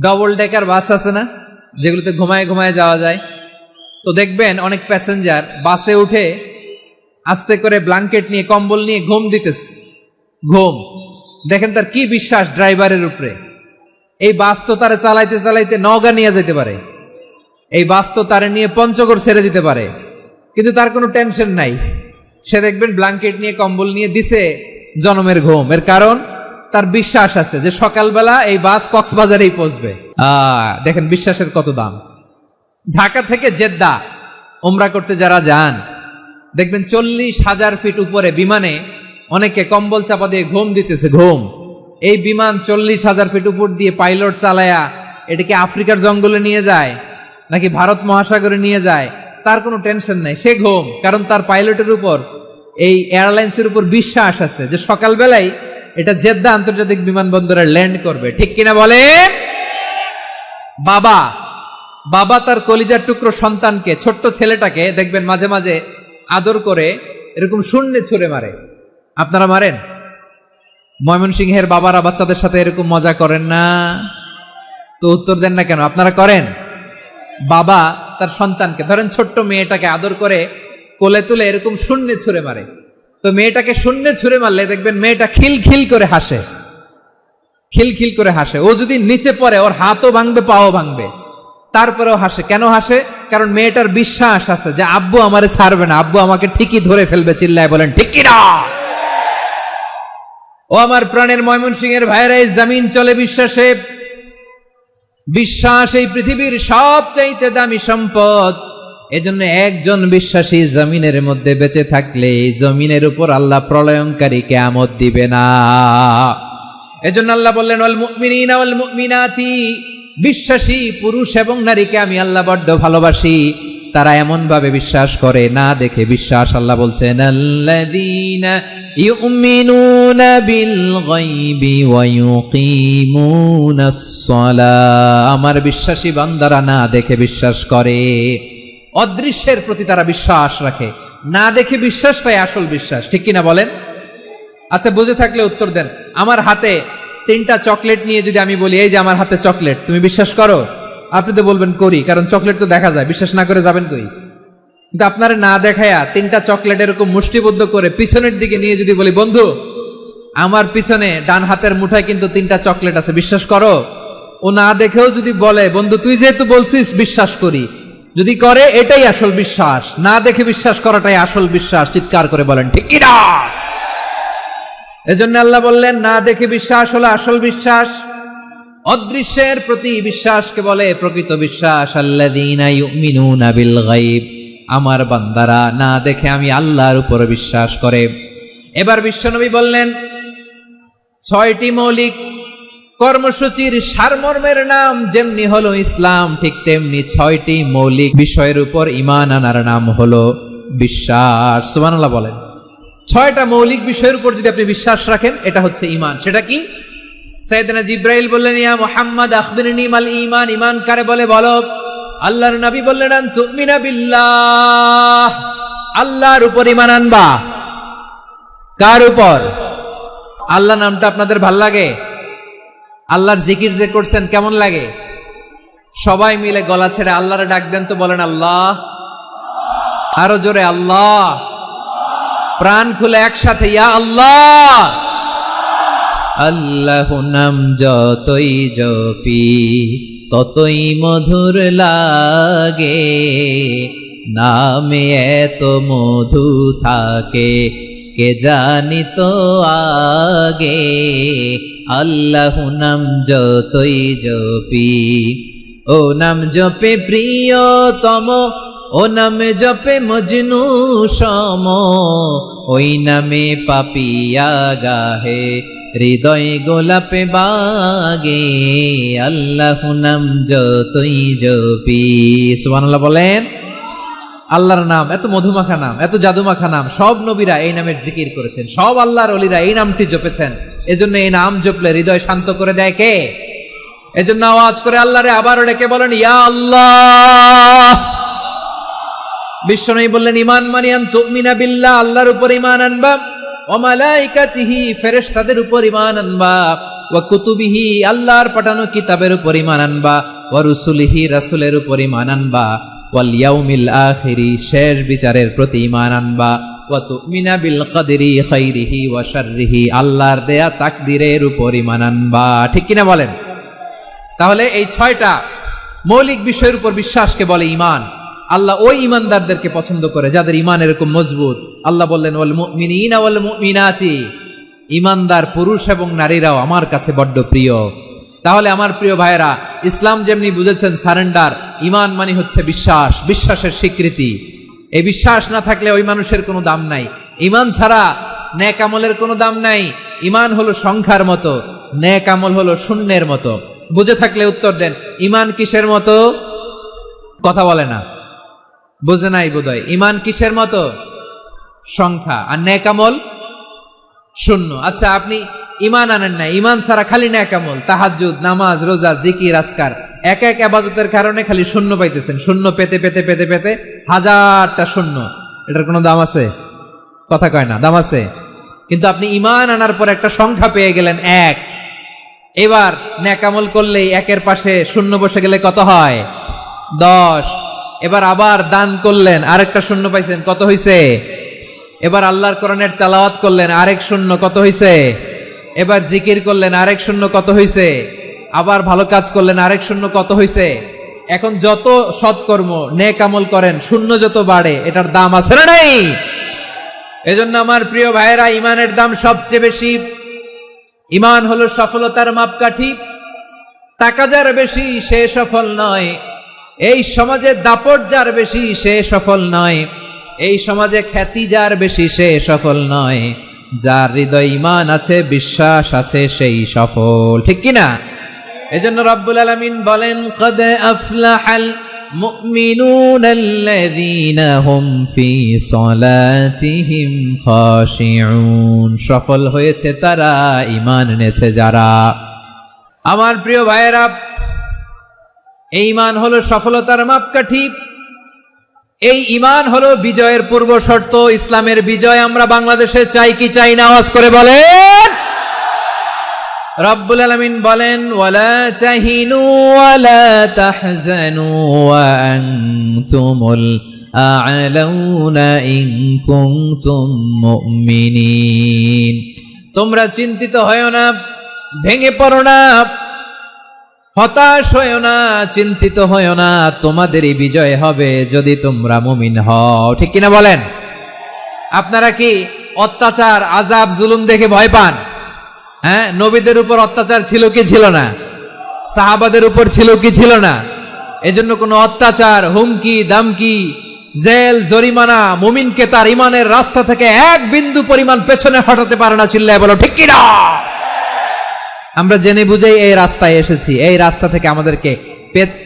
ডবল ডেকার বাস আছে না, যেগুলোতে ঘুমায় ঘুমায় যাওয়া যায়। তো দেখবেন অনেক প্যাসেঞ্জার বাসে উঠে আস্তে করে ব্ল্যাঙ্কেট নিয়ে, কম্বল নিয়ে ঘুম দিতেছে। ঘুম দেখেন তার কি বিশ্বাস ড্রাইভারের উপরে। এই বাস তো তারে চালাইতে চালাইতে নওগাঁ নিয়ে যেতে পারে, এই বাস তো তারে নিয়ে পঞ্চগড় ছেড়ে দিতে পারে, কিন্তু তার কোনো টেনশন নাই। সে দেখবেন ব্ল্যাঙ্কেট নিয়ে, কম্বল নিয়ে দিছে জনমের ঘুম। এর কারণ তার বিশ্বাস আছে যে সকালবেলা এই বাস কক্সবাজারেই পৌঁছবে। দেখেন বিশ্বাসের কত দাম। ঢাকা থেকে জেদ্দা উমরা করতে যারা যান, দেখবেন 40,000 ফিট উপরে বিমানে অনেকে কম্বল চাপা দিয়ে ঘুম দিতেছে। ঘুম। এই বিমান 40,000 ফিট উপর দিয়ে পাইলট চালায়া এটাকে আফ্রিকার জঙ্গলে নিয়ে যায় নাকি ভারত মহাসাগরে নিয়ে যায়, তার কোনো টেনশন নাই। সে ঘুম, কারণ তার পাইলটের উপর, এই এয়ারলাইন্সের উপর বিশ্বাস আছে যে সকালবেলায় এটা জেদ্দা আন্তর্জাতিক বিমানবন্দরে ল্যান্ড করবে। ঠিক কিনা বলেন? বাবা বাবা তার কলিজার টুকরো সন্তানকে, ছোট্ট ছেলেটাকে দেখবেন মাঝে মাঝে আদর করে এরকম শূন্যে ছুঁড়ে মারে। আপনারা মারেন? ময়মনসিংহের বাবারা বাচ্চাদের সাথে এরকম মজা করেন না? তো উত্তর দেন না কেন? আপনারা করেন? বাবা তার সন্তানকে, ধরেন ছোট্ট মেয়েটাকে আদর করে কোলে তুলে এরকম শূন্যে ছুঁড়ে মারে। তো মেয়েটাকে শূন্যে ছুঁড়ে মারলে দেখবেন মেয়েটা খিলখিল করে হাসে, খিলখিল করে হাসে। ও যদি নিচে পড়ে ওর হাতও ভাঙবে, পাও ভাঙবে, তারপরেও হাসে। কেন হাসে? কারণ মেয়েটার বিশ্বাস আছে যে আব্বু আমারে ছাড়বে না, আব্বু আমাকে ঠিকই ধরে ফেলবে। চিল্লায় বলেন ঠিক কিনা? ও আমার প্রাণের ময়মনসিংহের ভাইরা, এই জমিন চলে বিশ্বাসে। বিশ্বাস এই পৃথিবীর সবচাইতে দামি সম্পদ। এজন্য একজন বিশ্বাসী জমিনের মধ্যে বেঁচে থাকলে এই জমিনের উপর আল্লাহ প্রলয়ঙ্কারী কিয়ামত দিবে না। এজন্য আল্লাহ বললেন ওয়াল মুমিনিনা ওয়াল মুমিনাতি, বিশ্বাসী পুরুষ এবং নারীকে আমি আল্লাহ বড্ড ভালোবাসি। তারা এমন ভাবে বিশ্বাস করে, না দেখে বিশ্বাস। আল্লাহ বলছেন আল্লাযীনা ইউমিনুনা বিল গায়বি ওয়া ইউকিমুনাস সালাহ, আমার বিশ্বাসী বান্দারা না দেখে বিশ্বাস করে। অদৃশ্যের প্রতি তারা বিশ্বাস রাখে, না দেখে বিশ্বাসটাই আসল বিশ্বাস। ঠিক কিনা বলেন? আচ্ছা, বুঝে থাকলে উত্তর দেন। আমার হাতে 3টা চকলেট নিয়ে যদি আমি বলি এই যে আমার হাতে চকলেট, তুমি বিশ্বাস করো? আপনি তো বলবেন করি, কারণ চকলেট তো দেখা যায়। বিশ্বাস না করে যাবেন কই? কিন্তু আপনারা না দেখায়া 3টা চকলেট এরকম মুষ্টিবদ্ধ করে পিছনের দিকে নিয়ে যদি বলি বন্ধু আমার পিছনে ডান হাতের মুঠায় কিন্তু 3টা চকলেট আছে, বিশ্বাস করো? ও না দেখেও যদি বলে, বন্ধু তুই যেহেতু বলছিস বিশ্বাস করি, যদি করে এটাই আসল বিশ্বাস, না দেখে বিশ্বাস করাটাই আসল বিশ্বাস। চিৎকার করে বলেন ঠিক কি না? এজন্য আল্লাহ বললেন না দেখে বিশ্বাস হলো আসল বিশ্বাস। অদৃশ্যের প্রতি বিশ্বাসকে বলে প্রকৃত বিশ্বাস। আল্লাযীনা ইউমিনুনা বিল গায়ব, আমার বান্দারা না দেখে আমি আল্লাহর উপর বিশ্বাস করে। এবার বিশ্বনবী বললেন 6টি মৌলিক কর্মসূচির সারমর্মের নাম যেমনি হলো ইসলাম, ঠিক তেমনি 6টি মৌলিক বিষয়ের উপর ঈমান আনার নাম হলো বিশ্বাস। সুবহানাল্লাহ বলেন। 6টা মৌলিক বিষয়ের উপর যদি আপনি বিশ্বাস রাখেন, এটা হচ্ছে ঈমান। সেটা কি? সাইয়েদনা জিব্রাইল বললেন, ইয়া মুহাম্মদ আখবিরনি মাল ঈমান, ঈমান কারে বলে বলো। আল্লাহর নবী বললেন, আন তুমিনা বিল্লাহ, আল্লাহর উপর ঈমান আনবা। কার উপর? আল্লাহ নামটা আপনাদের ভাল লাগে? আল্লাহর জিকির যে করছেন কেমন লাগে? সবাই মিলে গলা ছেড়ে আল্লাহরে ডাক দেন তো, বলেন আল্লাহ। আরো জোরে আল্লাহ। প্রাণ খুলে একসাথে ইয়া আল্লাহ। আল্লাহ নাম যতই জপি ততই মধুর লাগে, নামে এত মধু থাকে কে জানি তো আগে। আল্লাহ নাম যতই জপি, ও নাম জপে প্রিয়তম, ও নামে জপে মজনু সম, ওই নামে পাপিয়া গাহে হৃদয় গোলাপে বাগে। আল্লাহ নাম যতই জপি। সুবহানাল্লাহ বলেন। আল্লাহর নাম এত মধুমাখা নাম, এত জাদুমাখা নাম, সব নবীরা এই নামের জিকির করেছেন, সব আল্লাহর ওলিরা এই নামটি জপেছেন। এজন্য এই নাম জপলে হৃদয় শান্ত করে দেয় কে? এজন্য আওয়াজ করে আল্লাহরে আবারও ডেকে বলেন ইয়া আল্লাহ। বিশ্বনবী বললেন ঈমান মানিয়ান তুমিনা বিল্লাহ, আল্লাহর উপর ঈমান আনবা, ওয়া মালাইকাতিহি, ফেরেশতাদের উপর ঈমান আনবা, ওয়া কুতুবিহি, আল্লাহর পাঠানো কিতাবের উপর ঈমান আনবা, ওয়া রুসুলিহি, রাসূলের উপর ঈমান আনবা, ওয়াল ইয়াউমিল আখিরি, শেষ বিচারের প্রতি ঈমান আনবা, ওয়া তুমিনা বিল কদরি খাইরিহি ওয়া শাররিহি, আল্লাহর দেয়া তাকদীরের উপর ঈমান আনবা। ঠিক কিনা বলেন? তাহলে এই 6টা মৌলিক বিষয়ের উপর বিশ্বাসকে বলে ঈমান। আল্লাহ ওই ঈমানদারদেরকে পছন্দ করে যাদের ঈমান এরকম মজবুত। আল্লাহ বললেন ওয়াল মুমিনিনা ওয়াল মুমিনাতি, ঈমানদার পুরুষ এবং নারীরাও আমার কাছে বড্ড প্রিয়। তাহলে আমার প্রিয় ভাইয়েরা, ইসলাম যেমনি বুঝেছেন সারেন্ডার, ঈমান মানে হচ্ছে বিশ্বাস, বিশ্বাসের স্বীকৃতি। এই বিশ্বাস না থাকলে ওই মানুষের কোনো দাম নাই। ঈমান ছাড়া নেক আমলের কোনো দাম নাই। ঈমান হলো সংখ্যার মতো, নেক আমল হলো শূন্যের মতো। বুঝে থাকলে উত্তর দেন, ঈমান কিসের মতো? কথা বলে না, বুঝে নাই বোধহয়। ঈমান কিসের মতো? সংখ্যা। আর নেক আমল শূন্য। আচ্ছা, আপনি ঈমান আনেন না, ঈমান ছাড়া খালি নেক আমল, তাহাজ্জুদ, নামাজ, রোজা, জিকির, আজকার, এক এক ইবাদতের কারণে খালি শূন্য পাইতেছেন। শূন্য পেতে পেতে পেতে পেতে হাজারটা শূন্য। এটার কোনো দাম আছে? কথা কয় না, দাম আছে। কিন্তু আপনি ঈমান আনার পর একটা সংখ্যা পেয়ে গেলেন 1। এবার নেক আমল করলেই একের পাশে শূন্য বসে গেলে কত হয়? 10। এবার আবার দান করলেন, আরেকটা শূন্য পাইছেন, কত হইছে? এবার আল্লাহর কোরআনের তেলাওয়াত করলেন, আরেক শূন্য, কত হইছে? এবার জিকির করলেন, আরেক শূন্য, কত হইছে? আবার ভালো কাজ করলেন, আরেক শূন্য, কত হইছে? এখন যত সৎকর্ম নেক আমল করেন, শূন্য যত বাড়ে, এটার দাম আছে না নাই? এজন্য আমার প্রিয় ভাইয়েরা, ঈমানের দাম সবচেয়ে বেশি। ঈমান হলো সফলতার মাপকাঠি। টাকা যার বেশি সে সফল নয়, এই সমাজে দাপট যার বেশি সে সফল নয়, এই সমাজে খ্যাতি যার বেশি সে সফল নয়, যার হৃদয় ঈমান আছে, বিশ্বাস আছে, সেই সফল। ঠিক কিনা? এজন্য রব্বুল আলামিন বলেন, কদ আফলাহাল মুমিনুনাল্লাযীনা হুম ফি সলাতিহিম খাশিউন, সফল হয়েছে তারা, ঈমান এনেছে যারা। আমার প্রিয় ভাইয়েরা, এই ঈমান হলো সফলতার মাপকাঠি। এই ঈমান হলো বিজয়ের পূর্ব শর্ত। ইসলামের বিজয় আমরা বাংলাদেশে চাই কি চাই না? আওয়াজ করে বলেন। রব্বুল আলামিন বলেন, ওয়ালা তাহিনু ওয়ালা তাহজানু ওয়া আনতুমুল আ'লাউনা ইন কুনতুম মুমিনিন। তোমরা চিন্তিত হয়ো না, ভেঙে পড়ো না, হতাশ হয়ো না, চিন্তিত হয়ো না, তোমাদেরই বিজয় হবে যদি তোমরা মুমিন হও। ঠিক কিনা বলেন? আপনারা কি অত্যাচার, আযাব, জুলুম দেখে ভয় পান? হ্যাঁ, নবীদের উপর অত্যাচার ছিল কি ছিল না? সাহাবাদের উপর ছিল কি ছিল না? এজন্য কোনো অত্যাচার, হুমকি, দামকি, জেল, জরিমানা মুমিনকে তার ইমানের রাস্তা থেকে এক বিন্দু পরিমাণ পেছনে হটাতে পারে না। চিল্লায় বলো ঠিক কিনা? আমরা জেনে বুঝেই এই রাস্তায় এসেছি, এই রাস্তা থেকে আমাদেরকে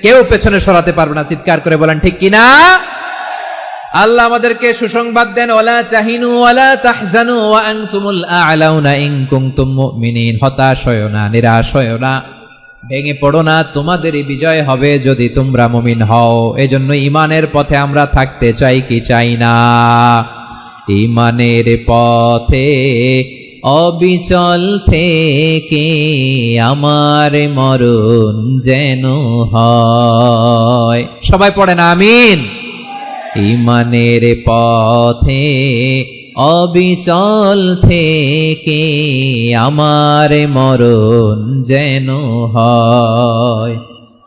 কেউ পেছনে সরাতে পারবে না। চিৎকার করে বলেন ঠিক কিনা? আল্লাহ আমাদেরকে সুসংবাদ দেন, ওয়ালা তাহিনু ওয়ালা তাহজানু ওয়া আনতুমুল আ'লাউনা ইন কুনতুম মুমিনিন। হতাশ হয়ো না, নিরাশ হয়ো না, ভেঙে পড়ো না, তোমাদেরই বিজয় হবে যদি তোমরা মুমিন হও। এজন্য ইমানের পথে আমরা থাকতে চাই কি চাই না? ইমানের পথে অবিচল থেকে আমার মরণ যেন হয়। সবাই পড়েন আমিন। ইমানের পথে অবিচল থেকে আমার মরণ যেন হয়।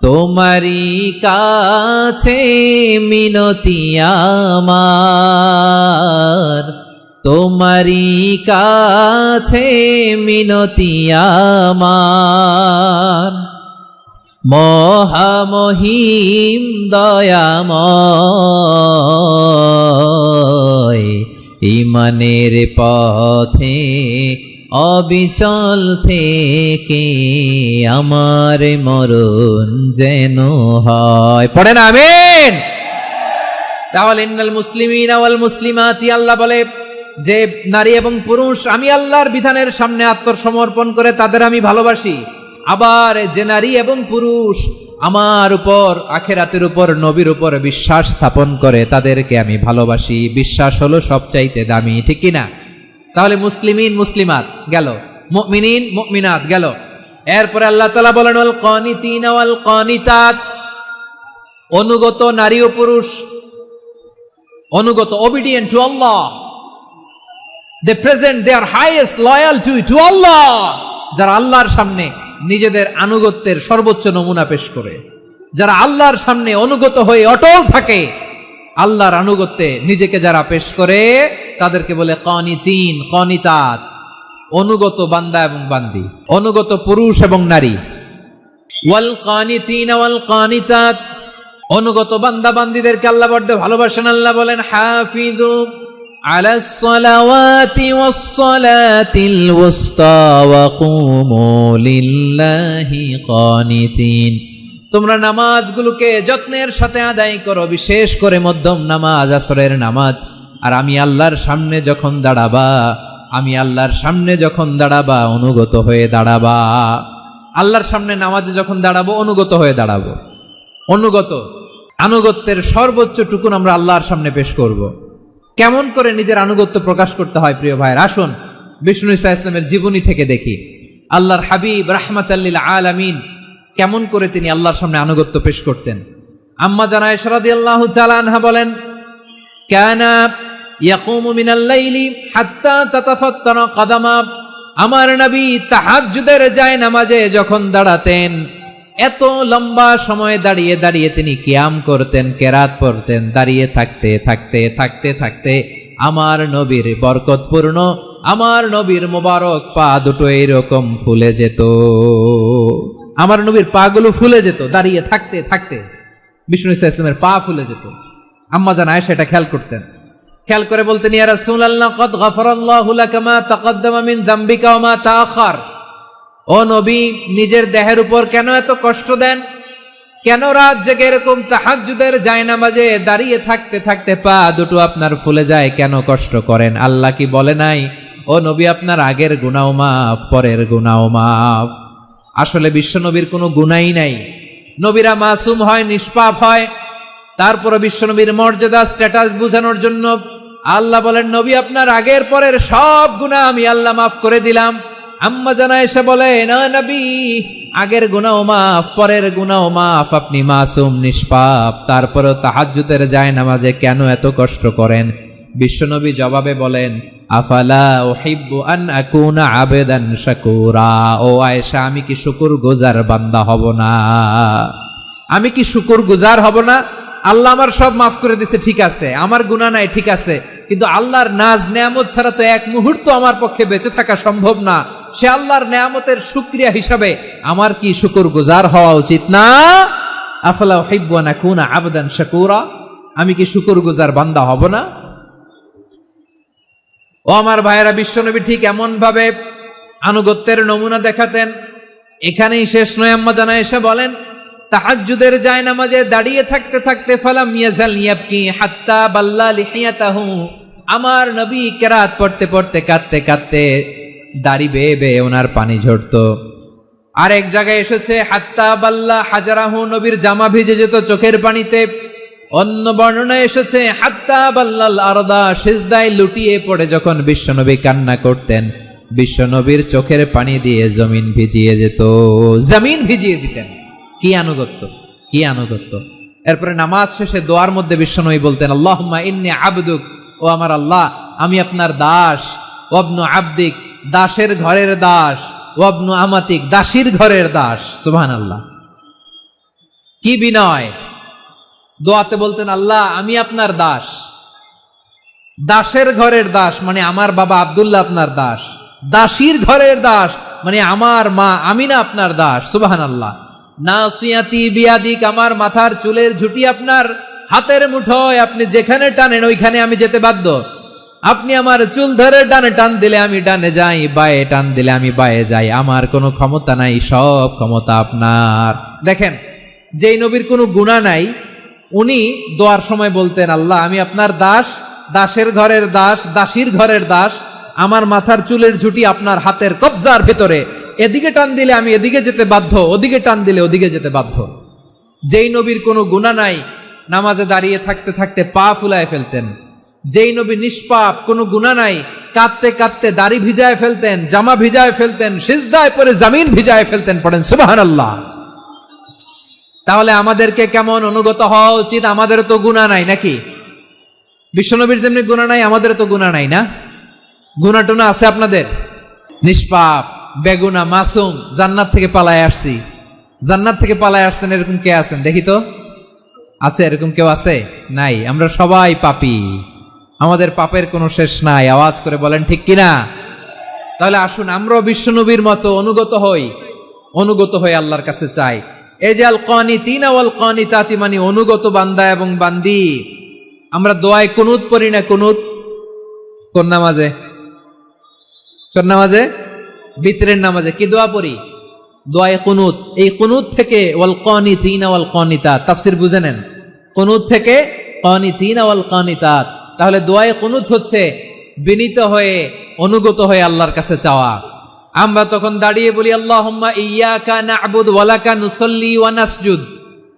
তোমারই কাছে মিনতি আমার, তোমারই কাছে মিনতি আমার, মহামহিম দয়াময়। ইমানের পথে অবিচল থেকে আমার মরণ যেন হয়। পড়েন আমিন। তাহলে ইন্নাল মুসলিমিনা ওয়াল মুসলিমাতি, আল্লাহ বলে যে নারী এবং পুরুষ আমি আল্লাহর বিধানের সামনে আত্মসমর্পণ করে তাদের আমি ভালোবাসি। আবার যে নারী এবং পুরুষ আমার উপর, আখিরাতের উপর, নবীর উপর বিশ্বাস স্থাপন করে তাদেরকে আমি ভালোবাসি। বিশ্বাস হলো সবচাইতে দামি। ঠিক কিনা? তাহলে মুসলিমিন মুসলিমাত গেল, মুমিনিন মুমিনাত গেল। এরপরে আল্লাহ তাআলা বলেন ওয়াল কানিতিনা ওয়াল কানিতাত, অনুগত নারী ও পুরুষ, অনুগত, obedient to Allah, they present their highest loyalty to Allah। যারা আল্লাহর সামনে নিজেদের আনুগত্যের সর্বোচ্চ নমুনা পেশ করে, যারা আল্লাহর সামনে অনুগত হয়ে অটল থাকে, আল্লাহর আনুগত্যে নিজেকে যারা পেশ করে তাদেরকে বলে কানিতিন, কানিতাত, অনুগত বান্দা এবং বান্দি, অনুগত পুরুষ এবং নারী। ওয়াল কানিতিনা ওয়াল কানিতাত, অনুগত বান্দা বান্দিদেরকে আল্লাহ বড় ভালোবাসেন। আল্লাহ বলেন হাফিযু আলাস সালাওয়াতি ওয়াস সালাতিল ওয়ুসতা ওয়া কুমু লিল্লাহি কানিতিন। তোমরা নামাজগুলোকে যত্নের সাথে আদায় করো, বিশেষ করে মধ্যম নামাজ, আসরের নামাজ। আর আমি আল্লাহর সামনে যখন দাঁড়াবা, আমি আল্লাহর সামনে যখন দাঁড়াবা অনুগত হয়ে দাঁড়াবা। আল্লাহর সামনে নামাজে যখন দাঁড়াবো অনুগত হয়ে দাঁড়াবো। অনুগত, আনুগত্যের সর্বোচ্চ টুকুন আমরা আল্লাহর সামনে পেশ করব। কেমন করে নিজের আনুগত্য প্রকাশ করতে হয় প্রিয় ভাইয়ের, আসুন বিষ্ণু ঈসা ইসলামের জীবনী থেকে দেখি। আল্লাহর হাবিব রাহমাতাল লিল আলামিন কেমন করে তিনি আল্লাহর সামনে আনুগত্য পেশ করতেন। আম্মা জানা আয়েশা রাদিয়াল্লাহু তাআলা আনহা বলেন, কানা ইয়াকুমু মিনাল লাইলি হাত্তা তাতাফাত্তারা কদামা। আমার নবী তাহাজ্জুদের জায়নামাজে যখন দাঁড়াতেন, এত লম্বা সময় দাঁড়িয়ে দাঁড়িয়ে তিনি কিয়াম করতেন, কেরাত পড়তেন। দাঁড়িয়ে থাকতে থাকতে থাকতে থাকতে আমার নবীর বরকতপূর্ণ, আমার নবীর মোবারক পা দুটো এইরকম ফুলে যেত। আমার নবীর পা গুলো ফুলে যেত দাঁড়িয়ে থাকতে থাকতে। বিষ্ণু ঈসা ইসলামের পা ফুলে যেত। আম্মা জান আয়েশা এটা খেয়াল করতেন। খেয়াল করে বলতেন, ইয়া রাসূলুল্লাহ কদ গফারাল্লাহু লাকা মা তাকদ্দামা মিন যামবিকা ওয়া মা তাআখার। ও নবী, নিজের দেহের উপর কেন এত কষ্ট দেন? কেন রাত জেগে এরকম তাহাজ্জুদের জায়নামাজে দাঁড়িয়ে থাকতে থাকতে পা দুটো আপনার ফুলে যায়? কেন কষ্ট করেন? আল্লাহ কি বলে নাই, ও নবী আপনার আগের গুনাহ মাফ, পরের গুনাহ মাফ? আসলে বিশ্ব নবীর কোনো গুনাই নাই। নবীরা মাসুম হয়, নিষ্পাপ হয়। তারপরে বিশ্ব নবীর মর্যাদা, স্ট্যাটাস বোঝানোর জন্য আল্লাহ বলেন, নবী আপনার আগের পরের সব গুনাহ আমি আল্লাহ মাফ করে দিলাম। আম্মা জানা এসে বলে, না নবী, আগের গুনাহ মাফ, পরের গুনাহ মাফ, আপনি মাসুম, নিষ্পাপ, তারপরেও তাহাজ্জুদের জায়নামাজে কেন এত কষ্ট করেন? বিশ্বনবী জবাবে বলেন, আফালা উহিব্বু আন আকুনা আবেদান শাকুরা। ও আয়েশা, আমি কি শুকরগুজার বান্দা হব না? আমি কি শুকরগুজার হব না? আল্লাহ আমার সব মাফ করে দিছে, ঠিক আছে, আমার গুনাহ নাই, ঠিক আছে, কিন্তু আল্লাহর নাজ নেয়ামত ছাড়া তো এক মুহূর্ত আমার পক্ষে বেঁচে থাকা সম্ভব না। সে আল্লাহর নেয়ামতের শুকরিয়া হিসাবে আমার কি শুকরগুজার হওয়া উচিত না? আফালা উহিব্বু আন আকুনা আবদান শাকুরা। আমি কি শুকরগুজার বান্দা হব না? ও আমার ভাইয়েরা, বিশ্বনবী ঠিক এমন ভাবে আনুগত্যের নমুনা দেখাতেন। এখানেই শেষ নয়, আম্মা জানা এসে বলেন, তাহাজ্জুদের জায়নামাজে দাঁড়িয়ে থাকতে থাকতে ফালাম ইয়াজাল ইয়াবকি হাত্তা বাল্লা লিহিয়াতাহু। আমার নবী কেরাত পড়তে পড়তে কাঁদতে কাঁদতে দাড়ি বেয়ে বেয়ে ওনার পানি ঝরতো। আর এক জায়গায় এসেছে হাত্তা বাল্লা হাজারাহু, নবীর জামা ভিজে যেত চোখের পানিতে। অন্য বর্ণনায় এসেছে হাত্তা বাল্লাল আরদা, সিজদায় লুটিয়ে পড়ে যখন বিশ্বনবী কান্না করতেন, বিশ্বনবীর চোখের পানি দিয়ে জমিন ভিজিয়ে যেত, জমিন ভিজিয়ে দিতেন। কি আনুগত্য, কি আনুগত্য! এরপরে নামাজ শেষে দোয়ার মধ্যে বিশ্বনবী বলতেন, আল্লাহুম্মা ইন্নী আবদুক, ও আমার আল্লাহ, আমি আপনার দাস। ওয়াবনু আবদিক, দাসের ঘরের দাস। ওয়াবনু আমাতিক, দাসীর ঘরের দাস। সুবহানাল্লাহ, কি বিনয়! দোয়াতে বলতেন, আল্লাহ আমি আপনার দাস। দাসের ঘরের দাস মানে আমার বাবা আব্দুল্লাহ আপনার দাস। দাসীর ঘরের দাস মানে আমার মা আমিনা আপনার দাস। সুবহানাল্লাহ। নাসিয়াতি বিয়াদিক, আমার মাথার চুলের ঝুঁটি আপনার হাতের মুঠোয়, আপনি যেখানে টানেন ওইখানে আমি যেতে বাধ্য। আপনি আমার চুল ধরে ডানে টান দিলে আমি ডানে যাই, বায়ে টান দিলে আমি বায়ে যাই। আমার কোনো ক্ষমতা নাই, সব ক্ষমতা আপনার। দেখেন, যেই নবীর কোনো গুনাহ নাই, উনি দোয়ার সময় বলতেন, আল্লাহ আমি আপনার দাস, দাসের ঘরের দাস, দাসীর ঘরের দাস। আমার মাথার চুলের ঝুঁটি আপনার হাতের কবজার ভেতরে, এদিকে টান দিলে আমি এদিকে যেতে বাধ্য, ওদিকে টান দিলে ওদিকে যেতে বাধ্য। যেই নবীর কোনো গুনাহ নাই, নামাজে দাঁড়িয়ে থাকতে থাকতে পা ফুলায় ফেলতেন। যেই নবী নিষ্পাপ, কোনো গুনাহ নাই, কাঁদতে কাঁদতে দাড়ি ভিজায় ফেলতেন, জামা ভিজায় ফেলতেন, সিজদায় পড়ে জমিন ভিজায় ফেলতেন। পড়েন সুবহানাল্লাহ। তাহলে আমাদেরকে কেমন অনুগত হওয়া উচিত? আমাদেরও তো গুনাহ নাই নাকি? বিশ্বনবীর যেমনি গুনাহ নাই, আমাদেরও তো গুনাহ নাই না? গুনাহ টুনা আছে আপনাদের? নিষ্পাপ, বেগুনা, মাসুম, জান্নাত থেকে পালায় আসছি। জান্নাত থেকে পালায় আসছেন এরকম কে আছেন দেখি তো? আছে এরকম কেউ? আছে? নাই। আমরা সবাই পাপী, আমাদের পাপের কোনো শেষ নাই। আওয়াজ করে বলেন ঠিক কিনা? তাহলে আসুন আমরাও বিশ্বনবীর মতো অনুগত হই, অনুগত হয়ে আল্লাহর কাছে চাই। এই যে আল কানিতিনা ওয়াল কানিতাতি, মানে অনুগত বান্দা এবং বান্দি। আমরা দোয়ায় কুনুত পড়ি না? কুনুত কোন নামাজে? কোন নামাজে? বিতরের নামাজে কি দোয়া পড়ি? দোয়ায়ে কুনুত। এই কুনুত থেকে ওয়াল কানিতিনা ওয়াল কানিতাত, তাফসীর বুঝে নেন। কুনুত থেকে কানিতিনা ওয়াল কানিতাত। তাহলে দোয়ায়ে কুনুত হচ্ছে বিনীত হয়ে, অনুগত হয়ে আল্লাহর কাছে চাওয়া। আমরা তখন দাঁড়িয়ে বলি, আল্লাহুম্মা ইয়্যাকা না'বুদু ওয়া লাকা নুসাল্লি ওয়া নাসজুদ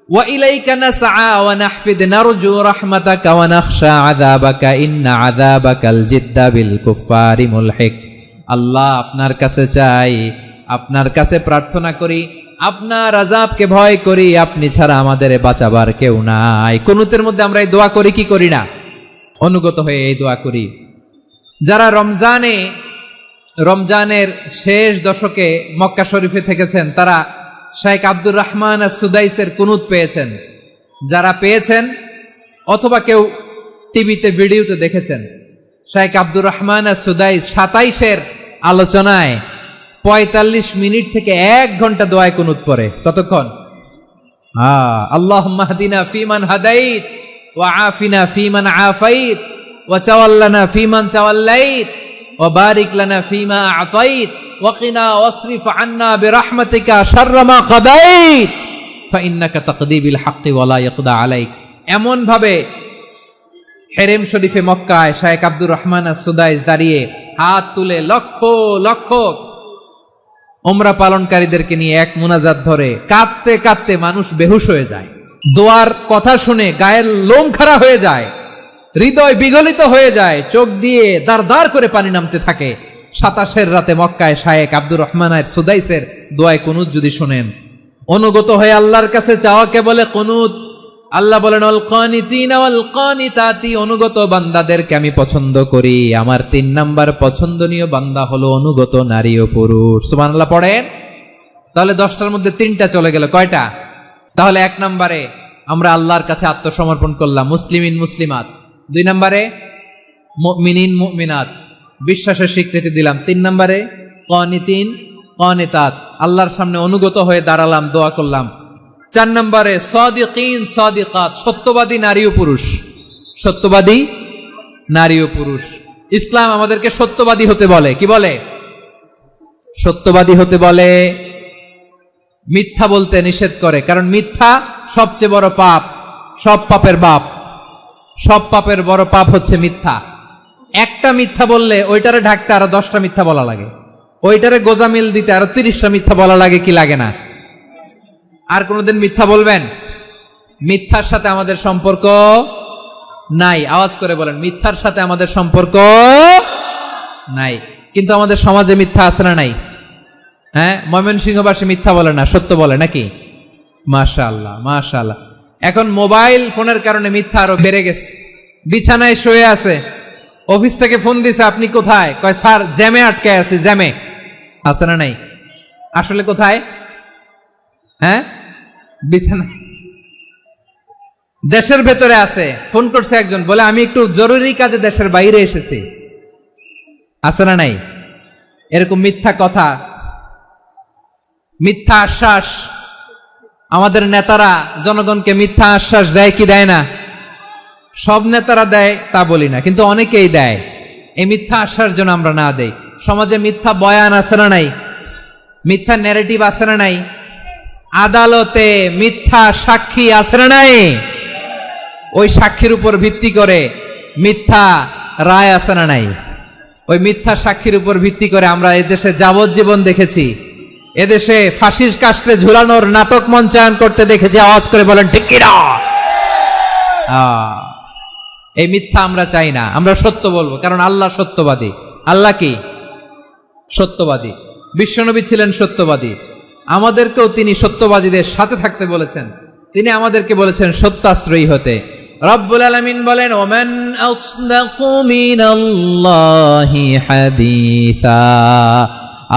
ওয়া ইলাইকা নাসআ ওয়া নাহফিদ নারজু রাহমাতাকা ওয়া নাখশা আযাবাকা ইন্না আযাবাকাল জিদ্দা বিল কুফফারি মুলহিক। আল্লাহ আপনার কাছে চাই, আপনার কাছে প্রার্থনা করি, আপনার আযাবকে ভয় করি, আপনি ছাড়া আমাদের বাঁচাবার কেউ নাই। কুনুতের মধ্যে আমরা এই দোয়া করি কি করি না? অনুগত হয়ে এই দোয়া করি। যারা রমজানের শেষ দশকে মক্কা শরীফে থেকেছেন, তারা শেখ আব্দুর রহমান সুদাইসের কুনুত পেয়েছেন। যারা পেয়েছেন অথবা কেউ টিভিতে ভিডিওতে দেখেছেন, শেখ আব্দুর রহমান সুদাইস 27-এর আলোচনায় 45 মিনিট থেকে 1 ঘন্টা দোয়ায় কুনুত পড়ে। কতক্ষণ? আল্লাহুম্মা হদিনা ফিমান হাদাইত ওয়া আফিনা ফিমান আফাইত ওয়া তাওয়াল্লানা ফিমান তাওয়াল্লাইত ওয়া বারিক লানা ফিমা আ'তাইত ওয়া কিনা ওয়াসরিফ আন্না বিরহমাতিকা শাররা মা কাদাইত ফাইন্নাকা তাকদি বিল হাক্কি ওয়া লা ইয়াকদা আলাইক। এমন ভাবে হেরেম শরীফে মক্কায় শেখ আব্দুর রহমান সুদাইস দাঁড়িয়ে হাত তুলে লক্ষ লক্ষ উমরা পালনকারীদেরকে নিয়ে এক মুনাজাত ধরে কাঁদতে কাঁদতে মানুষ বেহুশ হয়ে যায়। দোয়ার কথা শুনে গায়ের লোম খাড়া হয়ে যায়, হৃদয় বিগলিত হয়ে যায়, চোখ দিয়ে দাঁড় দাঁড় করে পানি নামতে থাকে। 27-এর রাতে মক্কায় শেখ আব্দুর রহমান সুদাইসের দোয়ায় কুনুত যদি শুনেন, অনুগত হয়ে আল্লাহর কাছে চাওয়াকে বলে কুনুত। আল্লাহ বলেন আল কানিতিনা ওয়াল কানিতাতি, অনুগত বান্দাদেরকে আমি পছন্দ করি। আমার 3 নাম্বার পছন্দনীয় বান্দা হলো অনুগত নারী ও পুরুষ। সুবহানাল্লাহ পড়েন। তাহলে 10টার মধ্যে 3টা চলে গেল, কয়টা? তাহলে 1 নম্বরে আমরা আল্লাহর কাছে আত্মসমর্পণ করলাম, মুসলিমিন মুসলিমাত। 2 নম্বরে মুমিনিন মুমিনাত, বিশ্বাসের স্বীকৃতি দিলাম। 3 নম্বরে কানিতিন কানিতাত, আল্লাহর সামনে অনুগত হয়ে দাঁড়ালাম, দোয়া করলাম। 4 নম্বরে সাদিকিন সাদিকাত, সত্যবাদী নারী ও পুরুষ। সত্যবাদী নারী ও পুরুষ। ইসলাম আমাদেরকে সত্যবাদী হতে বলে। কি বলে? সত্যবাদী হতে বলে। মিথ্যা বলতে নিষেধ করে, কারণ মিথ্যা সবচেয়ে বড় পাপ, সব পাপের বাপ। সব পাপের বড় পাপ হচ্ছে মিথ্যা। একটা মিথ্যা বললে ওইটারে ঢাকতে আরো 10টা মিথ্যা বলা লাগে, ওইটারে গোজামিল দিতে আরো 30টা মিথ্যা বলা লাগে, কি লাগে না? আর কোনোদিন মিথ্যা বলবেন? মিথ্যার সাথে আমাদের সম্পর্ক নাই। আওয়াজ করে বলেন, মিথ্যার সাথে আমাদের সম্পর্ক নাই। কিন্তু আমাদের সমাজে মিথ্যা আছে না নাই? হ্যাঁ, ময়মনসিংহবাসী মিথ্যা বলে না, সত্য বলে নাকি? মাশাআল্লাহ মাশাআল্লাহ। এখন মোবাইল ফোনের কারণে মিথ্যা আরো বেড়ে গেছে। বিছানায় শুয়ে আছে, অফিস থেকে ফোন দিছে, আপনি কোথায়? কয় স্যার জ্যামে আটকে আছি। জ্যামে আছে না নাই? আসলে কোথায়? হ্যাঁ, বিছানা। দেশের ভেতরে আছে। ফোন করছে একজন, বলে আমি একটু জরুরি কাজে দেশের বাইরে এসেছি। আছে না নাই? এরকম মিথ্যা কথা, মিথ্যা আশ্বাস। আমাদের নেতারা জনগণকে মিথ্যা আশ্বাস দেয় কি দেয় না? সব নেতারা দেয় তা বলি না, কিন্তু অনেকেই দেয়। এই মিথ্যা আশ্বাস যেন আমরা না দেই। সমাজে মিথ্যা বয়ান আছে না নাই? মিথ্যা ন্যারেটিভ আছে না নাই? আদালতে মিথ্যা সাক্ষী আছে না নাই? ওই সাক্ষীর উপর ভিত্তি করে মিথ্যা রায় আছে না নাই? ওই মিথ্যা সাক্ষীর উপর ভিত্তি করে আমরা এদেশে যাবজ্জীবন দেখেছি, এদেশে ফাঁসির কাস্টে ঝুলানোর নাটক মঞ্চায়ন করতে দেখেছি। আওয়াজ করে বলেন ঠিক কি না? এই মিথ্যা আমরা চাই না, আমরা সত্য বলবো, কারণ আল্লাহ সত্যবাদী। আল্লাহ কি? সত্যবাদী। বিশ্বনবী ছিলেন সত্যবাদী, আমাদেরকেও তিনি সত্যবাদীদের সাথে থাকতে বলেছেন। তিনি আমাদেরকে বলেছেন সত্যাশ্রয়ী হতে। রব্বুল আলামিন বলেন, ওমান আসদাকু মিনাল্লাহি হাদিসা,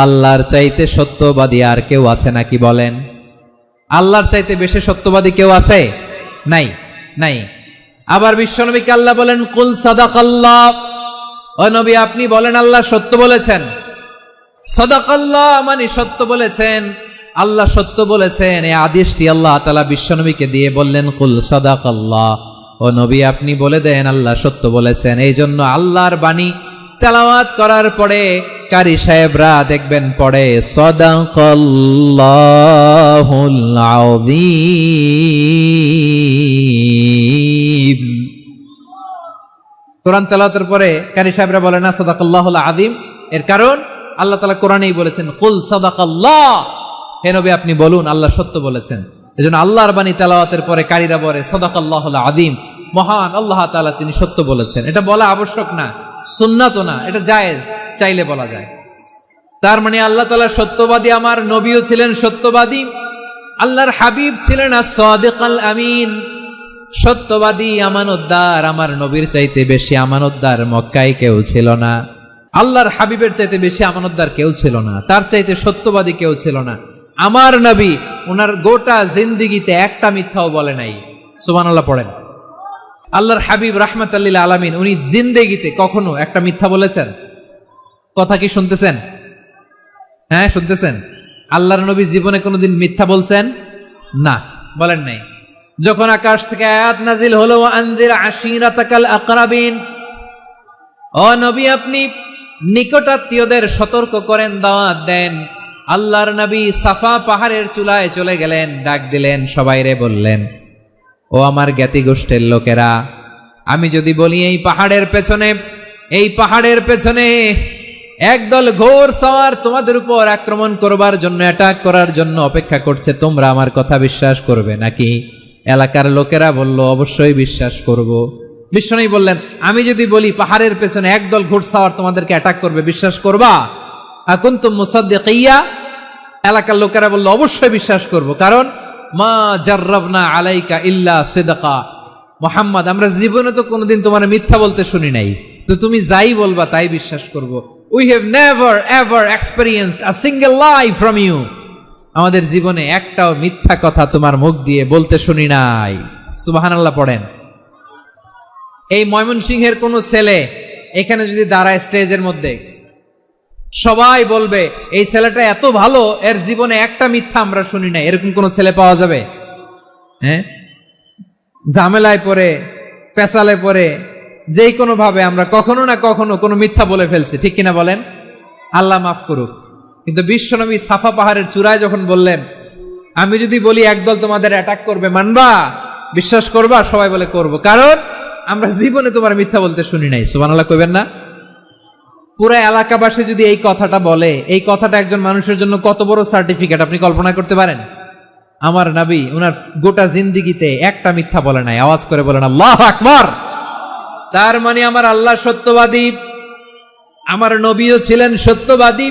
আল্লাহর চাইতে সত্যবাদী আর কেউ আছে নাকি বলেন? আল্লাহর চাইতে বেশি সত্যবাদী কেউ আছে? নাই, নাই। আবার বিশ্বনবীকে আল্লাহ বলেন, কুল সাদাকাল্লাহ, ও নবী আপনি বলেন আল্লাহ সত্য বলেছেন। সাদাকাল্লাহ মানে সত্য বলেছেন, আল্লাহ সত্য বলেছেন। এই আদেশটি আল্লাহ তাআলা বিশ্বনবীকে দিয়ে বললেন, কুল সাদাকাল্লাহ, ও নবী আপনি বলে দেন আল্লাহ সত্য বলেছেন। এই জন্য আল্লাহর বাণী তেলাওয়াত করার পরে কারি সাহেবরা দেখবেন পড়ে সাদাকাল্লাহুল আযীম। কোরআন তেলাওয়াতের পরে কারি সাহেবরা বলে না সাদাকাল্লাহুল আযীম, এর কারণ আল্লাহ তাআলা কোরআনেই বলেছেন কুল সাদাকাল্লাহ, হে নবী আপনি বলুন আল্লাহ সত্য বলেছেন। এজন্য আল্লাহর বাণী তেলাওয়াতের পরে কারীরা বলে সাদাকাল্লাহুল আযীম, মহান আল্লাহ তাআলা তিনি সত্য বলেছেন। এটা বলা আবশ্যক না, সুন্নাতও না, এটা জায়েজ, চাইলে বলা যায়। তার মানে আল্লাহ তাআলা সত্যবাদী, আমার নবীও ছিলেন সত্যবাদী, আল্লাহর হাবিব ছিলেন as-সাদিকাল আমিন, সত্যবাদী আমানতদার। আমার নবীর চাইতে বেশি আমানতদার মক্কায় কেউ ছিল না, আল্লাহর হাবিবের চাইতে বেশি আমানতদার কেউ ছিল না, তার চাইতে সত্যবাদী কেউ ছিল না। আমার নবী ওনার গোটা জিন্দেগিতে একটা মিথ্যাও বলে নাই। সুবহানাল্লাহ পড়েন। আল্লাহর হাবিব রাহমাতাল লিল আলামিন উনি জিন্দেগিতে কখনো একটা মিথ্যা বলেছেন? কথা কি শুনতেছেন? হ্যাঁ শুনতেছেন? আল্লাহর নবী জীবনে কোনোদিন মিথ্যা বলছেন? না, বলেন নাই। যখন আকাশ থেকে আয়াত নাজিল হলো আনজির আশিরাতাকাল আকরাবিন, ও নবী আপনি নিকটাত্মীয়দের সতর্ক করেন, দাওয়াত দেন। আল্লাহর নবী সাফা পাহাড়ের চূড়ায় চলে গেলেন, ডাক দিলেন, সবাইরে বললেন, ও আমার জ্ঞাতি গোষ্ঠীর লোকেরা, আমি যদি বলি এই পাহাড়ের পেছনে একদল ঘোর সওয়ার তোমাদের উপর আক্রমণ করবার জন্য, অ্যাটাক করার জন্য অপেক্ষা করছে, তোমরা আমার কথা বিশ্বাস করবে নাকি? এলাকার লোকেরা বলল, অবশ্যই বিশ্বাস করব। বিশ্বনবী বললেন, আমি যদি বলি পাহাড়ের পেছনে একদল ঘোড়সাওয়ার তোমাদেরকে অ্যাটাক করবে, বিশ্বাস করবা? আকুনতুম মুসাদ্দিকিয়া? এলাকার লোকেরা বলল, অবশ্যই বিশ্বাস করব, কারণ মা জাররাবনা আলাইকা ইল্লা সিদকা, মুহাম্মদ আমরা জীবনে তো কোনোদিন তোমার মিথ্যা বলতে শুনি নাই, তো তুমি যাই বলবা তাই বিশ্বাস করব। We have never ever experienced a single lie from you, আমাদের জীবনে একটাও মিথ্যা কথা তোমার মুখ দিয়ে বলতে শুনি নাই। সুবহানাল্লাহ পড়েন। এই ময়মনসিংহের কোন ছেলে এখানে যদি দাঁড়ায় স্টেজের মধ্যে, সবাই বলবে এই ছেলেটা এত ভালো, এর জীবনে একটা মিথ্যা আমরা শুনি নাই, এরকম কোন ছেলে পাওয়া যাবে? হ্যাঁ, ঝামেলায় পড়ে পেশালে পড়ে যেই কোনো ভাবে আমরা কখনো না কখনো কোনো মিথ্যা বলে ফেলছি, ঠিক কিনা বলেন? আল্লাহ মাফ করুক। কিন্তু বিশ্বনবী সাফা পাহাড়ের চূড়ায় যখন বললেন, আমি যদি বলি একদল তোমাদের অ্যাটাক করবে, মানবা, বিশ্বাস করবা? সবাই বলে করব, কারণ আমরা জীবনে তোমার মিথ্যা বলতে শুনি নাই। সুবহানাল্লাহ কইবেন না? পুরো এলাকাবাসী যদি এই কথাটা বলে, এই কথাটা একজন মানুষের জন্য কত বড় সার্টিফিকেট আপনি কল্পনা করতে পারেন? আমার নবী ওনার গোটা জিন্দিগিতে একটা মিথ্যা বলে নাই। আওয়াজ করে বলেন আল্লাহু আকবার। তার মানে আমার আল্লাহ সত্যবাদী, আমার নবীও ছিলেন সত্যবাদী,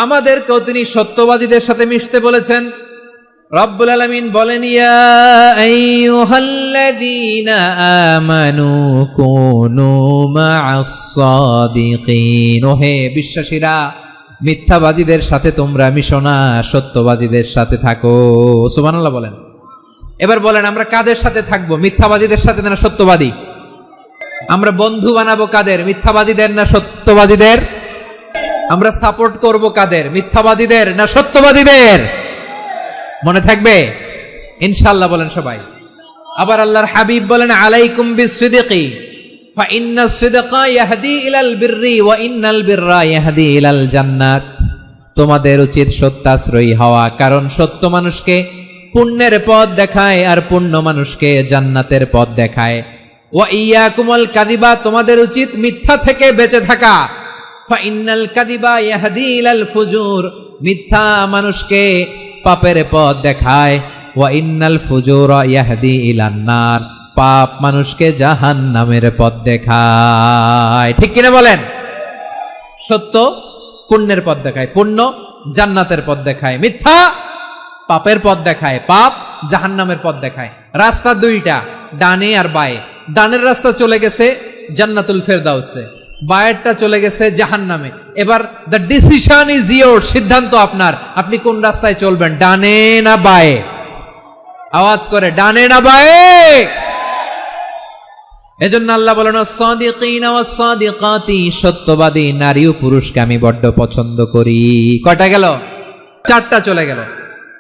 আমাদেরকেও তিনি সত্যবাদীদের সাথে মিশতে বলেছেন। রব্বুল আলামিন বলেন, ইয়া আইয়ুহাল্লাযীনা আমানু কুনু মা'আস সাদিকিন, ওহে বিশ্বাসীরা, মিথ্যাবাদীদের সাথে তোমরা মিশো না, সত্যবাদীদের সাথে থাকো। সুবহানাল্লাহ বলেন। এবার বলেন আমরা কাদের সাথে থাকবো? মিথ্যাবাদীদের সাথে না সত্যবাদী? আমরা বন্ধু বানাবো কাদের? মিথ্যাবাদীদের না সত্যবাদীদের? আমরা সাপোর্ট করব কাদের? মিথ্যাবাদীদের না সত্যবাদীদের? মনে থাকবে ইনশাআল্লাহ বলেন সবাই। আবার আল্লাহর হাবিব বলেন, আলাইকুম বিসসিদকি ফাইন্নাস সিদকা ইয়াহদি ইলাল বিররি ওয়া ইন্নাল বিররা ইয়াহদি ইলাল জান্নাত। তোমাদের উচিত সত্যাশ্রয়ী হওয়া, কারণ সত্য মানুষকে পুণ্যের পথ দেখায় আর পুণ্য মানুষকে জান্নাতের পথ দেখায়। ওয়া ইয়াকুমুল কাযিবা, তোমাদের উচিত মিথ্যা থেকে বেঁচে থাকা। ফাইন্নাল কাযিবা ইয়াহদি ইলাল ফুজুর, মিথ্যা মানুষকে পাপের পথ দেখায়। ওয়া ইন্নাল ফুজুরা ইয়াহদি ইলান নার, পাপ মানুষকে জাহান্নামের পথ দেখায়। ঠিক কিনা বলেন? সত্য পুণ্যের পথ দেখায়, পুণ্য জান্নাতের পথ দেখায়, মিথ্যা পাপের পথ দেখায়, পাপ জাহান্নামের পথ দেখায়। রাস্তা দুইটা, ডানে আর বায়ে। ডানের রাস্তা চলে গেছে জান্নাতুল ফেরদাউসে, বায়েরটা চলে গেছে জাহান্নামে। এবার দ্য ডিসিশন ইজ ইয়োর, সিদ্ধান্ত আপনার, আপনি কোন রাস্তায় চলবেন, ডানে না বায়ে? আওয়াজ করে, ডানে না বায়ে? এজন্য আল্লাহ বলেন, সাদিকিনা ওয়াস সাদিকাতি, সত্যবাদী নারী ও পুরুষকে আমি বড্ড পছন্দ করি। কয়টা গেল? চারটা চলে গেল।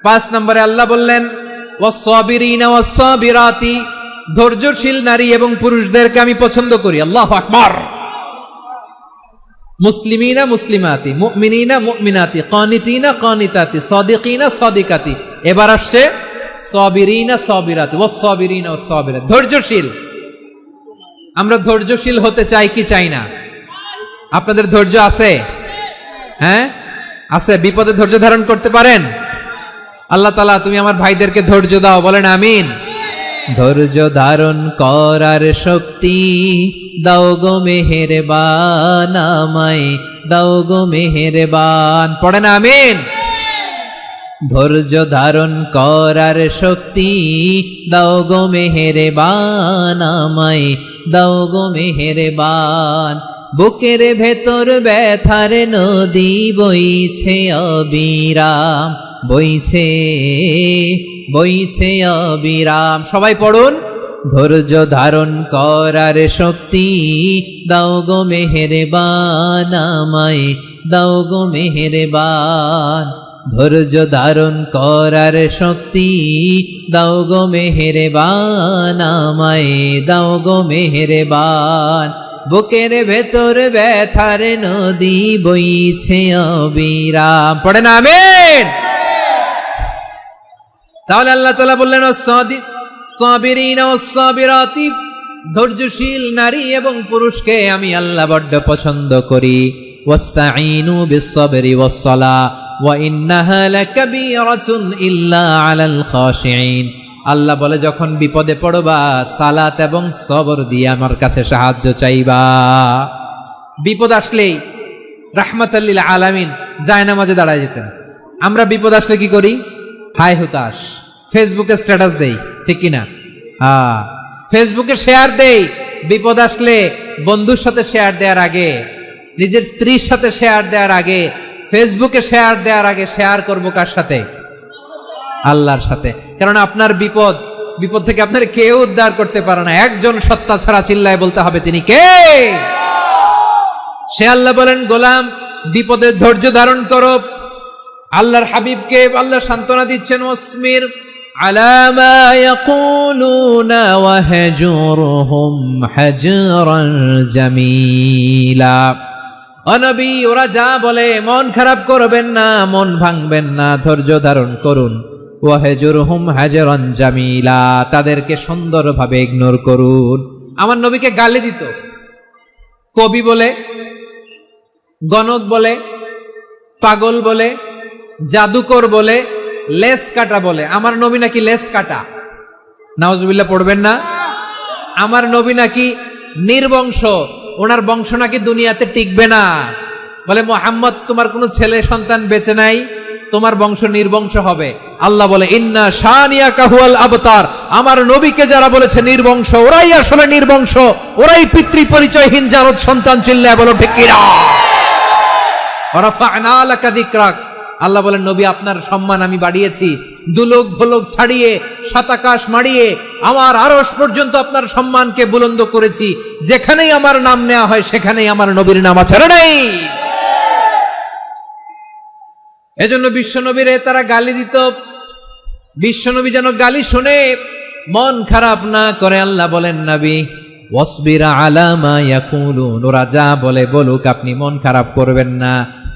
5 নম্বরে আল্লাহ বললেন, ওয়াস সাবিরিনা ওয়াস সাবিরাতি, ধৈর্যশীল নারী এবং পুরুষদেরকে আমি পছন্দ করি। আল্লাহু আকবার। মুসলিমিনা মুসলিমাতি, মুমিনিনা মুমিনাতি, কানিতিনা কানিতাতি, সাদিকিনা সাদিকাতি। এবার আসছে সাবিরিনা সাবিরাতি, ওয়াস সাবিরিনা ওয়াস সাবিরাত, ধৈর্যশীল। আমরা ধৈর্যশীল হতে চাই কি চাই না? আপনাদের ধৈর্য আছে? হ্যাঁ আছে? বিপদে ধৈর্য ধারণ করতে পারেন? আল্লাহ তাআলা তুমি আমার ভাইদেরকে ধৈর্য দাও, বলেন আমিন। ধৈর্য ধারণ করার শক্তি দাও গো মেহেরবান, আমায় দাও গো মেহেরবান, পড়েন আমিন। ধৈর্য ধারণ করার শক্তি দাও গো মেহেরবান, আমায় দাও গো মেহেরবান। বুকের ভেতর ব্যথার নদী বইছে অবিরাম, বইছে বইছে অবিরাম। সবাই পড়ুন, ধৈর্য ধারণ করার শক্তি দাও গো মেহেরবান, আমায় দাও গো মেহেরবান। ধৈর্য ধারণ করার শক্তি দাও গো মেহেরবান, আমায় দাও গো মেহেরবান। বুকের ভেতর ব্যথার নদী বইছে অবিরাম, পড়েন আমিন। তাহলে আল্লাহ তাআলা বললেন, সাবিরিনা ওয়াস সাবিরাতি, ধৈর্যশীল নারী এবং পুরুষকে আমি আল্লাহ বড্ড পছন্দ করি। ওয়াস্তাঈনু বিস-সাবরি ওয়াস-সালাহ ওয়া ইন্নাহা লাকাবীরাতুন ইল্লা আলাল খাশিঈন। আল্লাহ বলে, যখন বিপদে পড়বা সালাত এবং সবর দিয়ে আমার কাছে সাহায্য চাইবা। বিপদ আসলেই রাহমাতাল লিল আলামিন জায়নামাজে দাঁড়ায় যেতেন। আমরা বিপদ আসলে কি করি? হায় হুতাশ, ফেসবুকে স্ট্যাটাস দেই, ঠিক কিনা? ফেসবুকে শেয়ার দেই, বিপদ আসলে বন্ধুর সাথে শেয়ার দেওয়ার আগে, নিজের স্ত্রীর সাথে শেয়ার দেওয়ার আগে, ফেসবুকে শেয়ার দেওয়ার আগে শেয়ার করবো কার সাথে? আল্লাহর সাথে। কারণ আপনার বিপদ থেকে আপনার কেউ উদ্ধার করতে পারে না, একজন সত্তা ছাড়া। চিল্লায় বলতে হবে তিনি কে? সে আল্লাহ বলেন, গোলাম বিপদের ধৈর্য ধারণ করো। আল্লাহর হাবিবকে আল্লাহ সান্ত্বনা দিচ্ছেন, ওয়াসমির আলা মা ইয়াকুলুনা ওয়াহজুরহুম হাজরান জামিলা। ও নবী, ওরা যা বলে মন খারাপ করবেন না, মন ভাঙবেন না, ধৈর্য ধারণ করুন। ওয়াহজুরহুম হাজরান জামিলা, তাদেরকে সুন্দরভাবে ইগনোর করুন। আমার নবীকে গালি দিত কবি বলে, গণক বলে, পাগল বলে, জাদুকর বলে, লেস কাটা বলে। আমার নবী নাকি লেস কাটা, নাউজুবিল্লাহ পড়বেন না। আমার নবী নাকি নির্বংশ, ওনার বংশ নাকি দুনিয়াতে টিকবে না। বলে, মুহাম্মদ তোমার কোনো ছেলে সন্তান বেঁচে নাই, তোমার বংশ নির্বংশ হবে। আল্লাহ বলে, ইন্না শানিয়াকা হুয়াল আবতার। আমার নবীকে যারা বলেছে নির্বংশ, ওরাই আসলে নির্বংশ, ওরাই পিতৃ পরিচয়হীন জারদ সন্তান। চিল্লায় বলো ঠিক কিনা? ওয়ারাফা'না লাকা যিকরাক। আল্লাহ বলেন, নবী আপনার সম্মান আমি বাড়িয়েছি, দুলোক ভোলোক ছাড়িয়ে, সাতাকাশ মাড়িয়ে আমার আরশ পর্যন্ত আপনার সম্মানকে বুলন্দ করেছি। যেখানেই আমার নাম নেওয়া হয় সেখানেই আমার নবীর নাম আছে, নাই? এজন্য বিশ্বনবীরে তারা গালি দিত। বিশ্বনবী যেন গালি শুনে মন খারাপ না করে, আল্লাহ বলেন, নবী ওয়াসবির আলা মা ইয়াকুলুন, ওরা যা বলে বলুক, আপনি মন খারাপ করবেন না।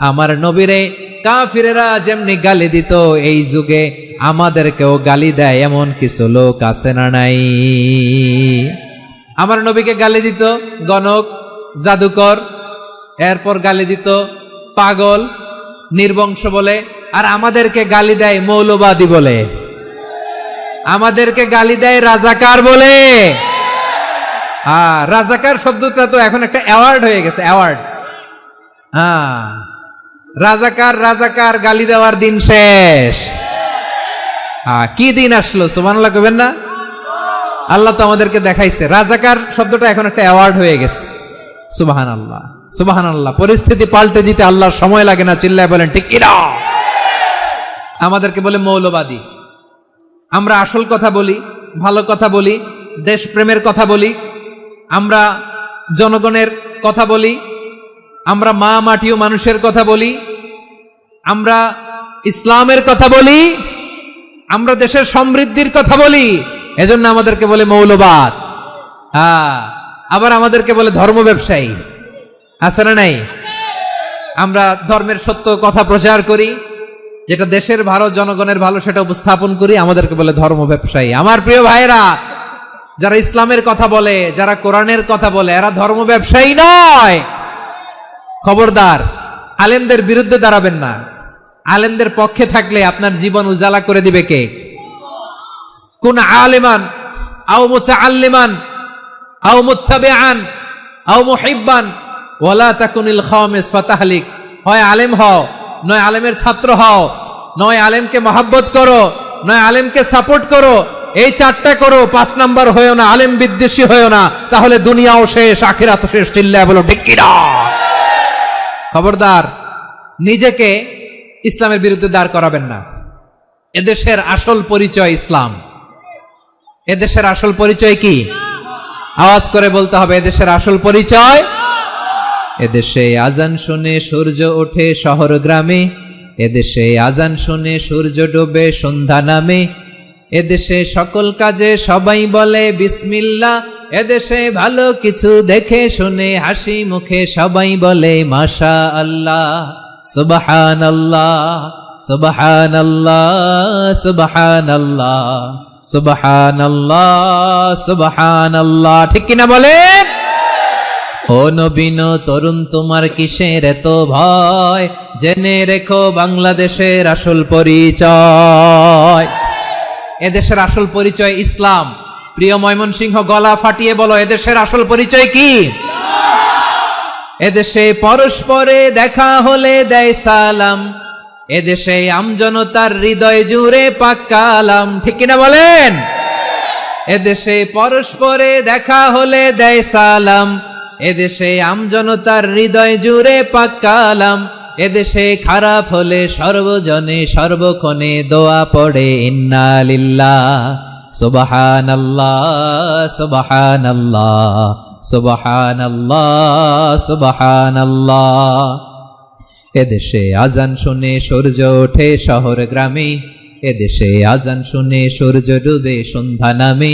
আমার নবীরে কাফিরেরা যেমনি গালি দিত, এই যুগে আমাদেরকেও গালি দেয় এমন কিছু লোক আছে না নাই? আমার নবীকে গালি দিত গণক, জাদুকর, এরপর গালি দিত পাগল, নির্বংশ বলে। আর আমাদেরকে গালি দেয় মৌলবাদী বলে, আমাদেরকে গালি দেয় রাজাকার বলে। রাজাকার শব্দটা তো এখন একটা অ্যাওয়ার্ড হয়ে গেছে, অ্যাওয়ার্ড। রাজাকার রাজাকার গালি দেওয়ার দিন শেষ। কি দিন আসলো, সুবহানাল্লাহ কইবেন না? আল্লাহ তো আমাদেরকে দেখাইছে। রাজাকার শব্দটা এখন একটা অ্যাওয়ার্ড হয়ে গেছে। সুবহানাল্লাহ, সুবহানাল্লাহ। পরিস্থিতি পাল্টে দিতে আল্লাহর সময় লাগে না। চিল্লায় বলেন ঠিক কিনা? আমাদেরকে বলে মৌলবাদী। আমরা আসল কথা বলি, ভালো কথা বলি, দেশপ্রেমের কথা বলি, আমরা জনগণের কথা বলি, আমরা মা মাটি ও মানুষের কথা বলি, আমরা ইসলামের কথা বলি, আমরা দেশের সমৃদ্ধির কথা বলি। এজন্য আমাদেরকে বলে মৌলবাদ। আবার আমাদেরকে বলে ধর্ম ব্যবসায়ী, আছে না নাই? আমরা ধর্মের সত্য কথা প্রচার করি, যেটা দেশের ভালো, জনগণের ভালো, সেটা উপস্থাপন করি, আমাদেরকে বলে ধর্ম ব্যবসায়ী। আমার প্রিয় ভাইরা, যারা ইসলামের কথা বলে, যারা কোরআনের কথা বলে, এরা ধর্ম ব্যবসায়ী নয়। খবরদার, আলেমদের বিরুদ্ধে দাঁড়াবেন না। আলেমদের পক্ষে থাকলে আপনার জীবন উজালা করে দিবে কে? কোন আলেমান আও মুতাআল্লিমান আও মুত্তাবিআন আও মুহিব্বান ওয়ালা তাকুনিল খামিস ফাতাহলিক। হয় আলেম হও, নয় আলেমের ছাত্র হও, নয় আলেমকে মহব্বত করো, নয় আলেমকে সাপোর্ট করো। এই চারটা করো, 5 নাম্বার হয়েও না, আলেম বিদ্বেষী হয়েও না, তাহলে দুনিয়াও শেষ, আখিরাতও শেষ। চিল্লায় বলো ঠিক কিনা? খবরদার, নিজেকে ইসলামের বিরুদ্ধে দাঁড় করাবেন না। এদেশের আসল পরিচয় ইসলাম। এদেশের আসল পরিচয় কি? আওয়াজ করে বলতে হবে, এদেশের আসল পরিচয়। এদেশে আজান শুনে সূর্য ওঠে শহর গ্রামে, এদেশে আজান শুনে সূর্য ডোবে সন্ধ্যা নামে, এদেশে সকল কাজে সবাই বলে বিসমিল্লাহ, এদেশে ভালো কিছু দেখে শুনে হাসি মুখে সবাই বলে মাশা আল্লাহ, সুবহানাল্লাহ, সুবহানাল্লাহ, সুবহানাল্লাহ, সুবহানাল্লাহ, সুবহানাল্লাহ। ঠিক কিনা বলেন? ও নবীন তরুণ, তোমার কিসের এত ভয়? জেনে রেখো বাংলাদেশের আসল পরিচয়। এদেশের আসল পরিচয় ইসলাম। প্রিয় ময়মনসিংহ, গলা ফাটিয়ে বলো, এদেশের আসল পরিচয় কি? এদেশে পরস্পরে দেখা হলে দেয় সালাম, এদেশে আমজনতার হৃদয় জুড়ে পাক কালাম, ঠিক কিনা বলেন? এদেশে পরস্পরে দেখা হলে দেয় সালাম, এদেশে আমজনতার হৃদয় জুড়ে পাক কালাম, এদেশে খারাপ হলে সর্বজনে সর্বক্ষণে দোয়া পড়ে ইন্না লিল্লাহ সুবহানাল্লাহ সুবহানাল্লাহ সুবহানাল্লাহ সুবহানাল্লাহ। এদেশে আজান শুনে সূর্য ওঠে শহর গ্রামে, এদেশে আজান শুনে সূর্য ডুবে সন্ধ্যা নামে,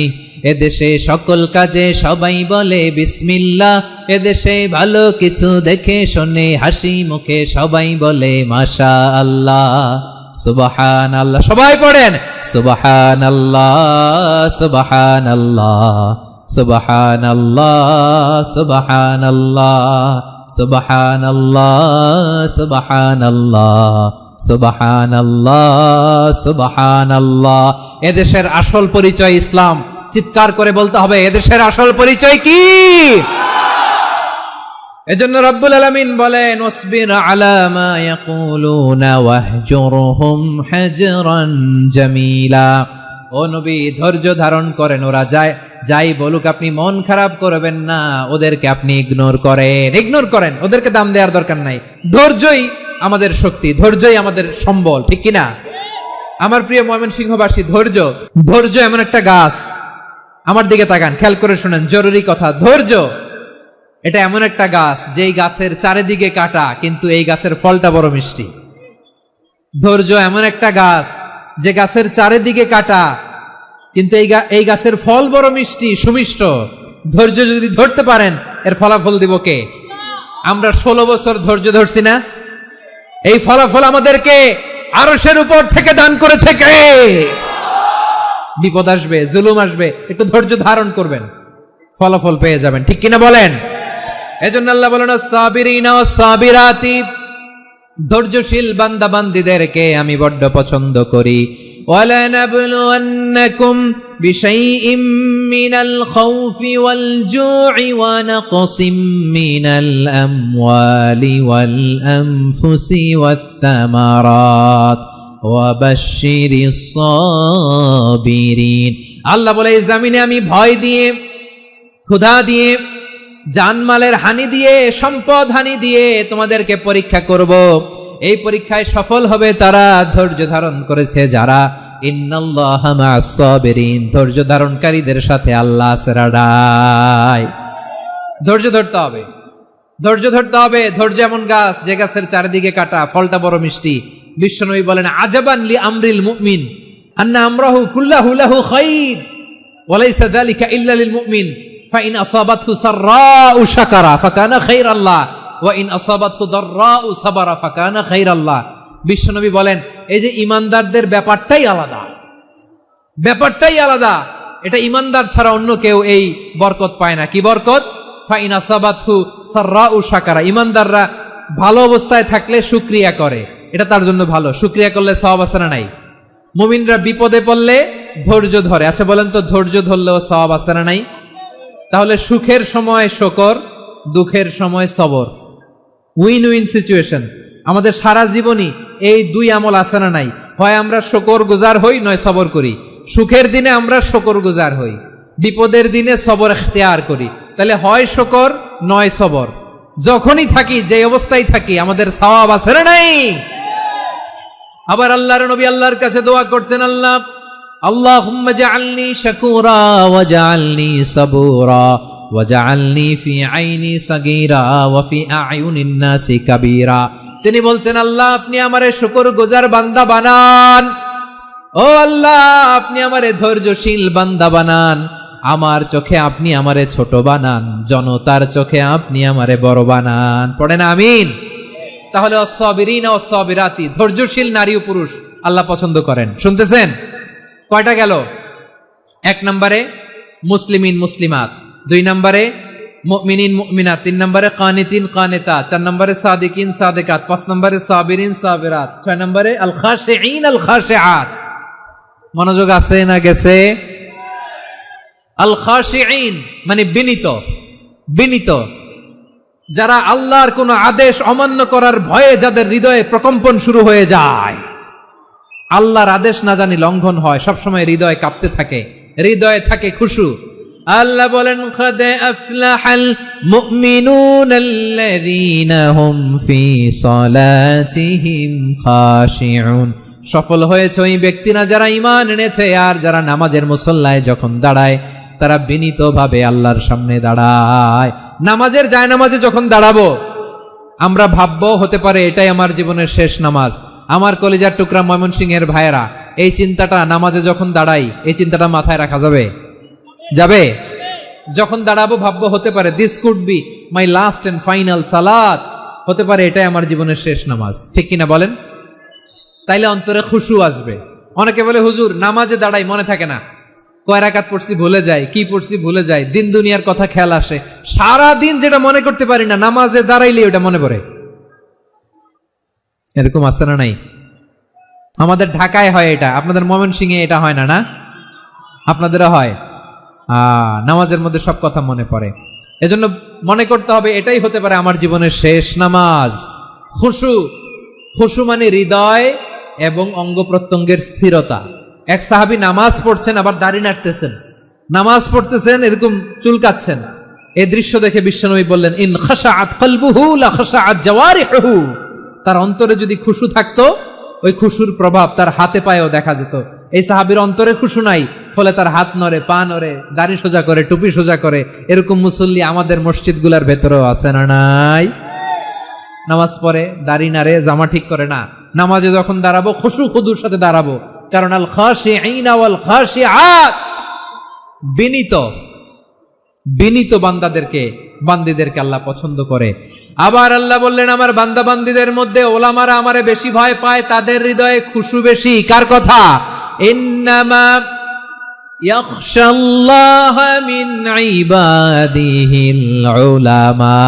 এদেশে সকল কাজে সবাই বলে বিসমিল্লাহ, এদেশে ভালো কিছু দেখে শুনে হাসি মুখে সবাই বলে মাশাআল্লাহ সুবহানাল্লাহ। সবাই পড়েন সুবহানাল্লাহ সুবহানাল্লাহ সুবহানাল্লাহ সুবহানাল্লাহ সুবহানাল্লাহ সুবহানাল্লাহ সুবহানাল্লাহ সুবহানাল্লাহ। এদেশের আসল পরিচয় ইসলাম। চিৎকার করে বলতে হবে, এদেশের আসল পরিচয় কি? এজন্য রব্বুল আলামিন বলেন ওয়াসবির আলা মা ইয়াকুলুনা ওয়াহজুরহুম হাজরান জামিলা। ও নবী, ধৈর্য ধারণ করেন, ওরা যাই বলুক আপনি মন খারাপ করবেন না, ওদেরকে আপনি ইগনোর করেন, ওদেরকে দাম দেওয়ার দরকার নাই। ধৈর্যই আমাদের শক্তি, ধৈর্যই আমাদের সম্বল, ঠিক কিনা? আমার প্রিয় ময়মনসিংহবাসী, ধৈর্য এমন একটা গাছ, আমার দিকে তাকান, খেয়াল করে শুনেন, জরুরি কথা। ধৈর্য এটা এমন একটা গাছ যেই গাছের চারিদিকে কাটা, কিন্তু এই গাছের ফলটা বড় মিষ্টি। ধৈর্য এমন একটা গাছ যে গাছের চারিদিকে কাটা, কিন্তু এই গাছের ফল বড় মিষ্টি, সুমিষ্ট। ধৈর্য যদি ধরতে পারেন, এর ফলাফল দিব কে? আমরা 16 বছর ধৈর্য ধরছি না? এই ফলাফল আমাদেরকে আরশের উপর থেকে দান করেছে কে? বিপদ আসবে, জুলুম আসবে, একটু ধৈর্য ধারণ করবেন, ফলাফল পেয়ে যাবেন, ঠিক কিনা বলেন? এজন্য আল্লাহ বলেন সাবিরিনা ওয়াস সাবিরাতি, ধৈর্যশীল বান্দা বান্দীদেরকে আমি বড্ড পছন্দ করি। ওয়ালা নাবলুওয়ান্নাকুম বিশাইইম মিনাল খাউফি ওয়াল জু'i ওয়া নাকসিম মিনাল আমওয়ালি ওয়াল আনফুসি ওয়াস সামারাত ওয়া বাশশিরিস সাবিরিন। আল্লাহ বলে এই জমিনে আমি ভয় দিয়ে, ক্ষুধা দিয়ে, জানমালের হানি দিয়ে, সম্পদ হানি দিয়ে তোমাদেরকে পরীক্ষা করব। এই পরীক্ষায় সফল হবে তারা ধৈর্য ধারণ করেছে যারা। ইন্নাল্লাহা মা'আস সাবিরিন, ধৈর্য ধারণকারীদের সাথে আল্লাহ আছে রাডাই। ধৈর্য ধরতে হবে, ধৈর্য ধরতে হবে। ধৈর্য এমন গাছ যে গাছের চারিদিকে কাটা, ফলটা বড় মিষ্টি। বিশ্বনবী বলেন আজাবান লি আমরিল মুমিন আন্না আমরাহু কুল্লাহু লাহু খাইর ওয়া লাইসা যালিকা ইল্লা লিল মুমিন ফাইন আসাবাতহু সাররাউ শাকারা ফাকানা খাইরাল্লাহ ওয়া ইন আসাবাতহু দাররাউ সাবারা ফাকানা খাইরাল্লাহ। বিশ্বনবী বলেন এই যে ইমানদারদের ব্যাপারটাই আলাদা, ব্যাপারটাই আলাদা। এটা ইমানদার ছাড়া অন্য কেউ এই বরকত পায় না। কি বরকত? ফাইন আসাবাতহু সাররাউ শাকারা। ইমানদাররা ভালো অবস্থায় থাকলে শুকরিয়া করে, এটা তার জন্য ভালো। শুকরিয়া করলে সওয়াব আছে না নাই? মুমিনরা বিপদে পড়লে ধৈর্য ধরে। আচ্ছা বলেন তো, ধৈর্য ধরলেও সওয়াব আছে না নাই? তাহলে সুখের সময় শুকর, দুঃখের সময় সবর, উইন উইন সিচুয়েশন। আমাদের সারা জীবনই এই দুই আমল আছে না নাই? হয় আমরা শুকর গুজার হই, নয় সবর করি। সুখের দিনে আমরা শুকর গুজার হই, বিপদের দিনে সবর ইখতিয়ার করি। তাহলে হয় শুকর নয় সবর। যখনই থাকি, যে অবস্থায় থাকি, আমাদের সওয়াব আছে না নাই? আবার আল্লাহর নবী আল্লাহর কাছে দোয়া করতেন, আল্লাহ আল্লাহুম্মা জাআলনি শাকুরা ওয়া জাআলনি সাবুরা ওয়া জাআলনি ফি আইনি সাগীরা ওয়া ফি আ'য়ুনিন নাসি কাবীরা। তিনি বলতেন আল্লাহ আপনি আমারে শুকরগুজার বান্দা বানান, ও আল্লাহ আপনি আমারে ধৈর্যশীল বান্দা বানান, আমার চোখে আপনি আমারে ছোট বানান, জনতার চোখে আপনি আমারে বড় বানান। পড়েন আমিন। তাহলে আস-সাবিরিনা ওয়াস-সাবিরাতি, ধৈর্যশীল নারী ও পুরুষ আল্লাহ পছন্দ করেন। শুনতেছেন? কয়টা গেল? 1 নম্বরে মুসলিমিন মুসলিমাত, 2 নম্বরে মুমিনিন মুমিনাত, 3 নম্বরে কানিতিন কানিতাত, 4 নম্বরে সাদিকিন সাদিকাত, 5 নম্বরে সাবিরিন সাবিরাত, 6 নম্বরে আল খাশিঈন আল খাশিআত। মনোযোগ আছে না গেছে? আল খাশিঈন মানে বিনীত, বিনীত। যারা আল্লাহর কোনো আদেশ অমান্য করার ভয়ে যাদের হৃদয়ে প্রকম্পন শুরু হয়ে যায়, আল্লাহর আদেশ না জানি লঙ্ঘন হয়, সবসময় হৃদয় কাঁপতে থাকে, হৃদয়ে থাকে খুশু। আল্লাহ বলেন কদ আফলাহাল মুমিনুনাল্লাযীনা হুম ফি সালাতিহিম খাশিউন। সফল হয়েছে ওই ব্যক্তিরা যারা ঈমান এনেছে আর যারা নামাজের মুসল্লায় যখন দাঁড়ায় তারা বিনীতভাবে আল্লাহর সামনে দাঁড়ায়। নামাজের জায়নামাজে যখন দাঁড়াবো আমরা ভাববো হতে পারে এটাই আমার জীবনের শেষ নামাজ। আমার কলিজার টুকরা ময়মনসিংহের ভাইয়েরা, এই চিন্তাটা নামাজে যখন দাঁড়াই এই চিন্তাটা মাথায় রাখা যাবে? যাবে? যখন দাঁড়াবো ভাববো হতে পারে this could be my last and final সালাত, হতে পারে এটাই আমার জীবনের শেষ নামাজ। ঠিক কিনা বলেন? তাইলে অন্তরে খুশু আসবে। অনেকে বলে হুজুর নামাজে দাঁড়াই মনে থাকে না, কয় রাকাত পড়ছি ভুলে যাই, কি পড়ছি ভুলে যাই, দিন দুনিয়ার কথা খেয়াল আসে, সারা দিন যেটা মনে করতে পারি না নামাজে দাঁড়াইলে ওটা মনে পড়ে। এরকম আছে না নাই? আমাদের ঢাকায় হয় এটা, আপনাদের ময়মনসিংহে এটা হয় না? না আপনাদেরও হয়? নামাজের মধ্যে সব কথা মনে পড়ে। এজন্য মনে করতে হবে এটাই হতে পারে আমার জীবনের শেষ নামাজ। খুশু, খুশু মানে হৃদয় এবং অঙ্গ প্রত্যঙ্গের স্থিরতা। এক সাহাবী নামাজ পড়ছেন আবার দাড়ি নাড়তেছেন, নামাজ পড়তেছেন এরকম চুলকাচ্ছেন। এই দৃশ্য দেখে বিশ্বনবী বললেন ইন খাশাআত কলবুহু লা খাশাআত জাওয়ারিহু। তার অন্তরে যদি খুশু থাকতো ওই খুশুর প্রভাব তার হাতে পায়েও দেখা যেত। এই সাহাবীর অন্তরে খুশু নাই, ফলে তার হাত নড়ে, পা নড়ে, দাড়ি সোজা করে, টুপি সোজা করে। এরকম মুসল্লি আমাদের মসজিদগুলোর ভেতরেও আছে না নাই? নামাজ পড়ে, দাড়ি নাড়ে, জামা ঠিক করে না, নামাজে যখন দাঁড়াবো খুশু খুদুর সাথে দাঁড়াবো। কারণ আল খাশিঈনা ওয়াল খাশিআত, বিনীত বান্দিদেরকে আল্লাহ পছন্দ করে। আবার আল্লাহ বললেন আমার বান্দা বান্দিদের মধ্যে ওলামারা আমারে বেশি ভয় পায়, তাদের হৃদয়ে খুশু বেশি। কার কথা? ইন্নামা ইয়াখশাল্লাহা মিন ইবাদিহিল উলামা।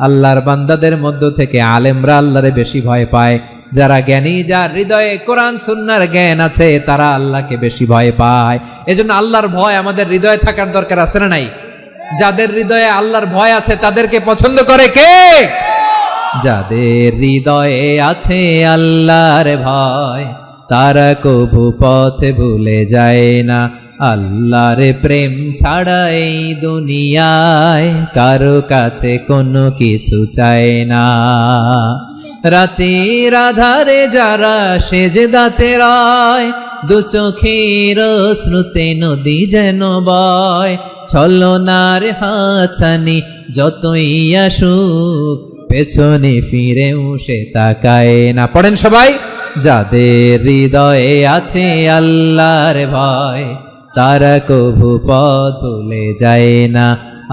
আল্লাহর বান্দাদের মধ্য থেকে আলেমরা আল্লাহরে বেশি ভয় পায়। যারা জ্ঞানী, যার হৃদয়ে কোরআন সুন্নাহর জ্ঞান আছে, তারা আল্লাহকে বেশি ভয় পায়। এজন্য আল্লাহর ভয় আমাদের হৃদয়ে থাকার দরকার আছে না নাই? যাদের হৃদয়ে আল্লাহর ভয় আছে তাদেরকে পছন্দ করে কে? যাদের হৃদয়ে আছে আল্লাহর ভয় তারা কবু পথে ভুলে যায় না। আল্লাহর প্রেম ছাড়া এই দুনিয়ায় কারো কাছে কোনো কিছু চায় না। রাতের আধারে যারা সেজদাতে রয়, দু চোখের শ্রুতে নদী যেন বয়। ছলনার হাতছানি যতই আসুক পেছনে ফিরেও সে তাকায় না। পড়েন সবাই। যাদের হৃদয়ে আছে আল্লাহর ভয় তারা কভু পথ ভুলে যায় না।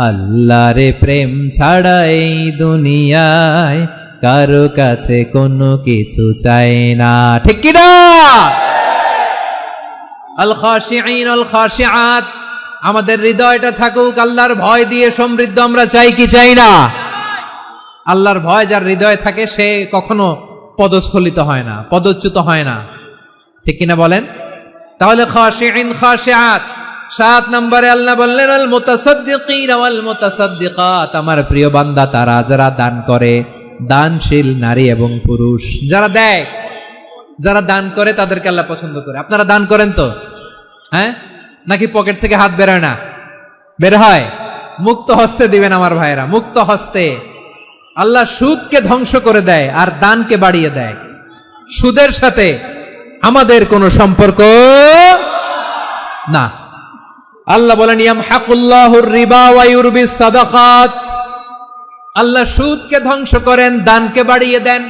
আল্লাহর প্রেম ছাড়া এই দুনিয়ায় কারো কাছে কোনো কিছু চায় না। ঠিক কি না? আল খাশিঈন আল খাশিআত, আমাদের হৃদয়টা থাকুক আল্লাহর ভয় দিয়ে সমৃদ্ধ। আমরা চাই কি চাই না? আল্লাহর ভয় যার হৃদয়ে থাকে সে কখনো পদস্খলিত হয় না, পদচ্যুত হয় না। ঠিক কিনা বলেন? তাহলে খাশিঈন খাশিআত। 7 নম্বরে আল্লাহ বললেন আল মুতাসাদ্দিকিন ওয়াল মুতাসাদ্দিকাত, আমার প্রিয় বান্দা তারা যারা দান করে, দানশীল নারী এবং পুরুষ যারা দেয়, যারা দান করে তাদেরকে আল্লাহ পছন্দ করে। আপনারা দান করেন তো? হ্যাঁ, নাকি পকেট থেকে হাত বেরোয় না? বের হয়। মুক্ত হস্তে দিবেন আমার ভাইরা, মুক্ত হস্তে। আল্লাহ সুদকে ধ্বংস করে দেয় আর দানকে বাড়িয়ে দেয়। সুদের সাথে আমাদের কোনো সম্পর্ক না। আল্লাহ বলেন ইয়ামহাকুল্লাহুর রিবা ওয়া ইউরবিস সাদাকাত, আল্লাহ সুদকে ধ্বংস করেন, দানকে বাড়িয়ে দেন।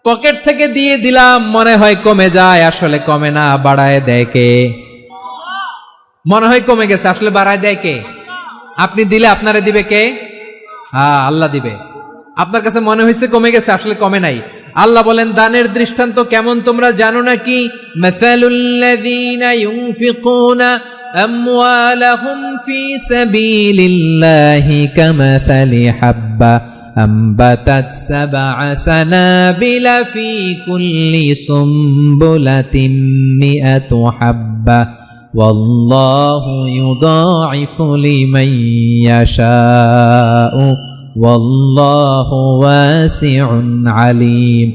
পকেট থেকে দিয়ে দিলাম মনে হয় কমে যায়, আসলে কমে না, বাড়ায় দেয় কে? মনে হয় কমে গেছে, আসলে বাড়ায় দেয় কে? আপনি দিলে আপনারে দিবে কে? আল্লাহ দিবে। আপনার কাছে মনে হয়েছে কমে গেছে, আসলে কমে নাই। আল্লাহ বলেন দানের দৃষ্টান্ত কেমন তোমরা জানো নাকি? মাসালুল্লাযীনা ইউনফিকুনা আমওয়ালাহুম ফি সাবিলিল্লাহি কামাসালি হাব্বা আম্বাতাত সাবআ সানাবিলা ফি কুল্লি সুমবুলাতিন মিআতু হাব্বা ওয়াল্লাহু ইউদাঈফু লিমান ইয়াশাউ ওয়াল্লাহু ওয়াসিউন আলিম।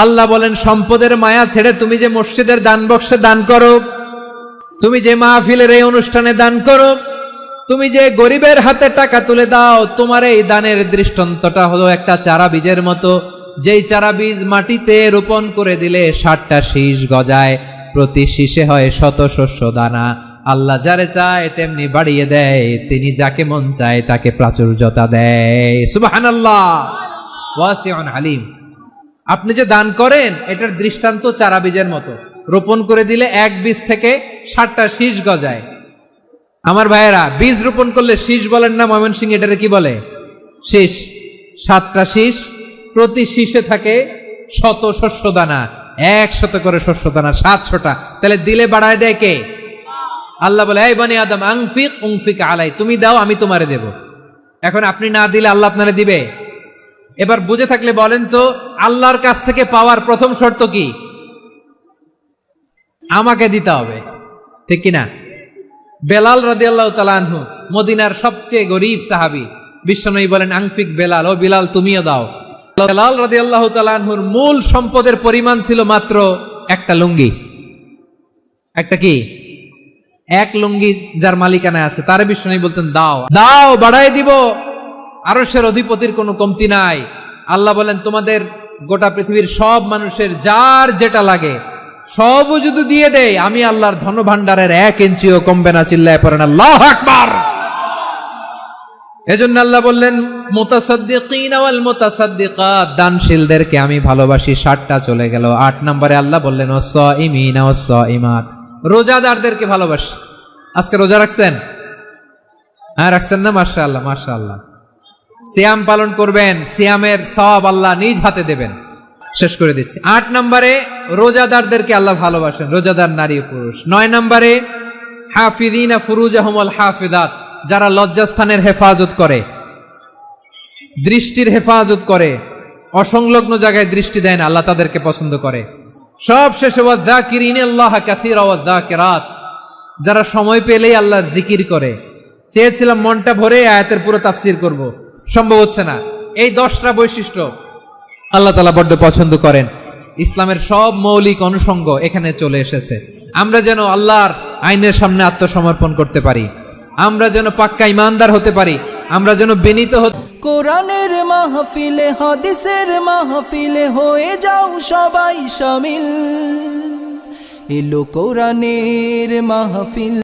আল্লাহ বলেন সম্পদের মায়া ছেড়ে তুমি যে মসজিদের দান বক্সে দান করো, তুমি যে মাহফিলের এই অনুষ্ঠানে দান করো, তুমি যে গরিবের হাতে টাকা তুলে দাও, তোমার এই দানের দৃষ্টান্তটা হলো একটা চারা বীজের মতো, যেই চারা বীজ মাটিতে রোপণ করে দিলে 60টা শীষ গজায়, প্রতি শীষে হয় শত শস্য দানা। আল্লাহ যারে চায় তেমনি বাড়িয়ে দেয়, তিনি যাকে মন চায় তাকে প্রাচুর্যতা দেয়। সুবহানাল্লাহ, ওয়াসিউন আলিম। আপনি যে দান করেন এটার দৃষ্টান্ত চারা বীজের মতো, রোপণ করে দিলে এক বীজ থেকে 60টা শীষ গজায়। আমার ভাইয়েরা, বীজ রোপণ করলে শীষ বলেন না ময়মনসিংহ, এটারে কি বলে? শীষ। 7টা শীষ, প্রতি শীষে থাকে শত শস্য দানা, 100 করে শস্য দানা, 700টা। তাহলে দিলে বাড়ায় দেয় কে? আল্লাহ বলে, এই বনি আদম আনফিক উনফিক আলাই, তুমি দাও আমি তোমারে দেব। এখন আপনি না দিলে আল্লাহ আপনারে দিবে? এবার বুঝে থাকলে বলেন তো, আল্লাহর কাছ থেকে পাওয়ার প্রথম শর্ত কি? আমাকে দিতে হবে, ঠিক কিনা? বেলাল রাদিয়াল্লাহু তাআলা আনহু, মদিনার সবচেয়ে গরীব সাহাবী, বিশ্বনবী বলেন আনফিক বেলাল, ও বেলাল তুমিও দাও। বেলাল রাদিয়াল্লাহু তাআলা আনহুর মূল সম্পদের পরিমাণ ছিল মাত্র একটা লুঙ্গি। একটা কি? এক লুঙ্গি যার মালিকানায় আছে, তারে বিশ্বনবী বলতেন দাও দাও, বাড়াই দিব। আরশের অধিপতির কোনো কমতি নাই। আল্লাহ বলেন তোমাদের গোটা পৃথিবীর সব মানুষের যার যেটা লাগে সবও যদি দিয়ে দেয়, আমি আল্লাহর ধনভাণ্ডারের 1 ইঞ্চিও কমবে না। চিল্লায় পড়েন আল্লাহু আকবার। এজন্য আল্লাহ বললেন মুতাসাদ্দিকিন ওয়াল মুতাসাদ্দিকাত, দানশীলদেরকে আমি ভালোবাসি। 60টা চলে গেল। 8 নম্বরে আল্লাহ বললেন ওয়াসাইমিন ওয়াসাইমাত, রোজাদারদেরকে ভালোবাসি। আজকে রোজা রাখছেন? হ্যাঁ রাখছেন না? মাশাআল্লাহ মাশাআল্লাহ। সিয়াম পালন করবেন, সিয়ামের সওয়াব আল্লাহ নিজ হাতে দেবেন। শেষ করে দিচ্ছি। 8 নম্বরে রোজাদারদেরকে আল্লাহ ভালোবাসেন, রোজাদার নারী ও পুরুষ। 9 নম্বরে হাফিযিনা ফুরুজাহুম ওয়াল হাফিযাত, যারা লজ্জাস্থানের হেফাজত করে, দৃষ্টির হেফাজত করে, অসংলগ্ন জায়গায় দৃষ্টি দেয় না, আল্লাহ তাদেরকে পছন্দ করে। সব শেষে ওয়াযাকিরিনাল্লাহ কাসীরা ওয়াযাকিরাত, যারা সময় পেলেই আল্লাহর জিকির করে। চেয়েছিলাম মনটা ভরে আয়াতের পুরো তাফসীর করব, সম্ভব হচ্ছে না। এই 10টা বৈশিষ্ট্য আল্লাহ তাআলা বড্ড পছন্দ করেন। ইসলামের সব মৌলিক অনুষঙ্গ এখানে চলে এসেছে। আমরা যেন আল্লাহর আইনের সামনে আত্মসমর্পণ করতে পারি, আমরা যেন পাক্কা ইমানদার হতে পারি, আমরা যেন বিনীত হতে। কোরআনের মাহফিলে হাদিসের মাহফিলে হয়ে যাও সবাই শামিল, এলো কোরআনের মাহফিল।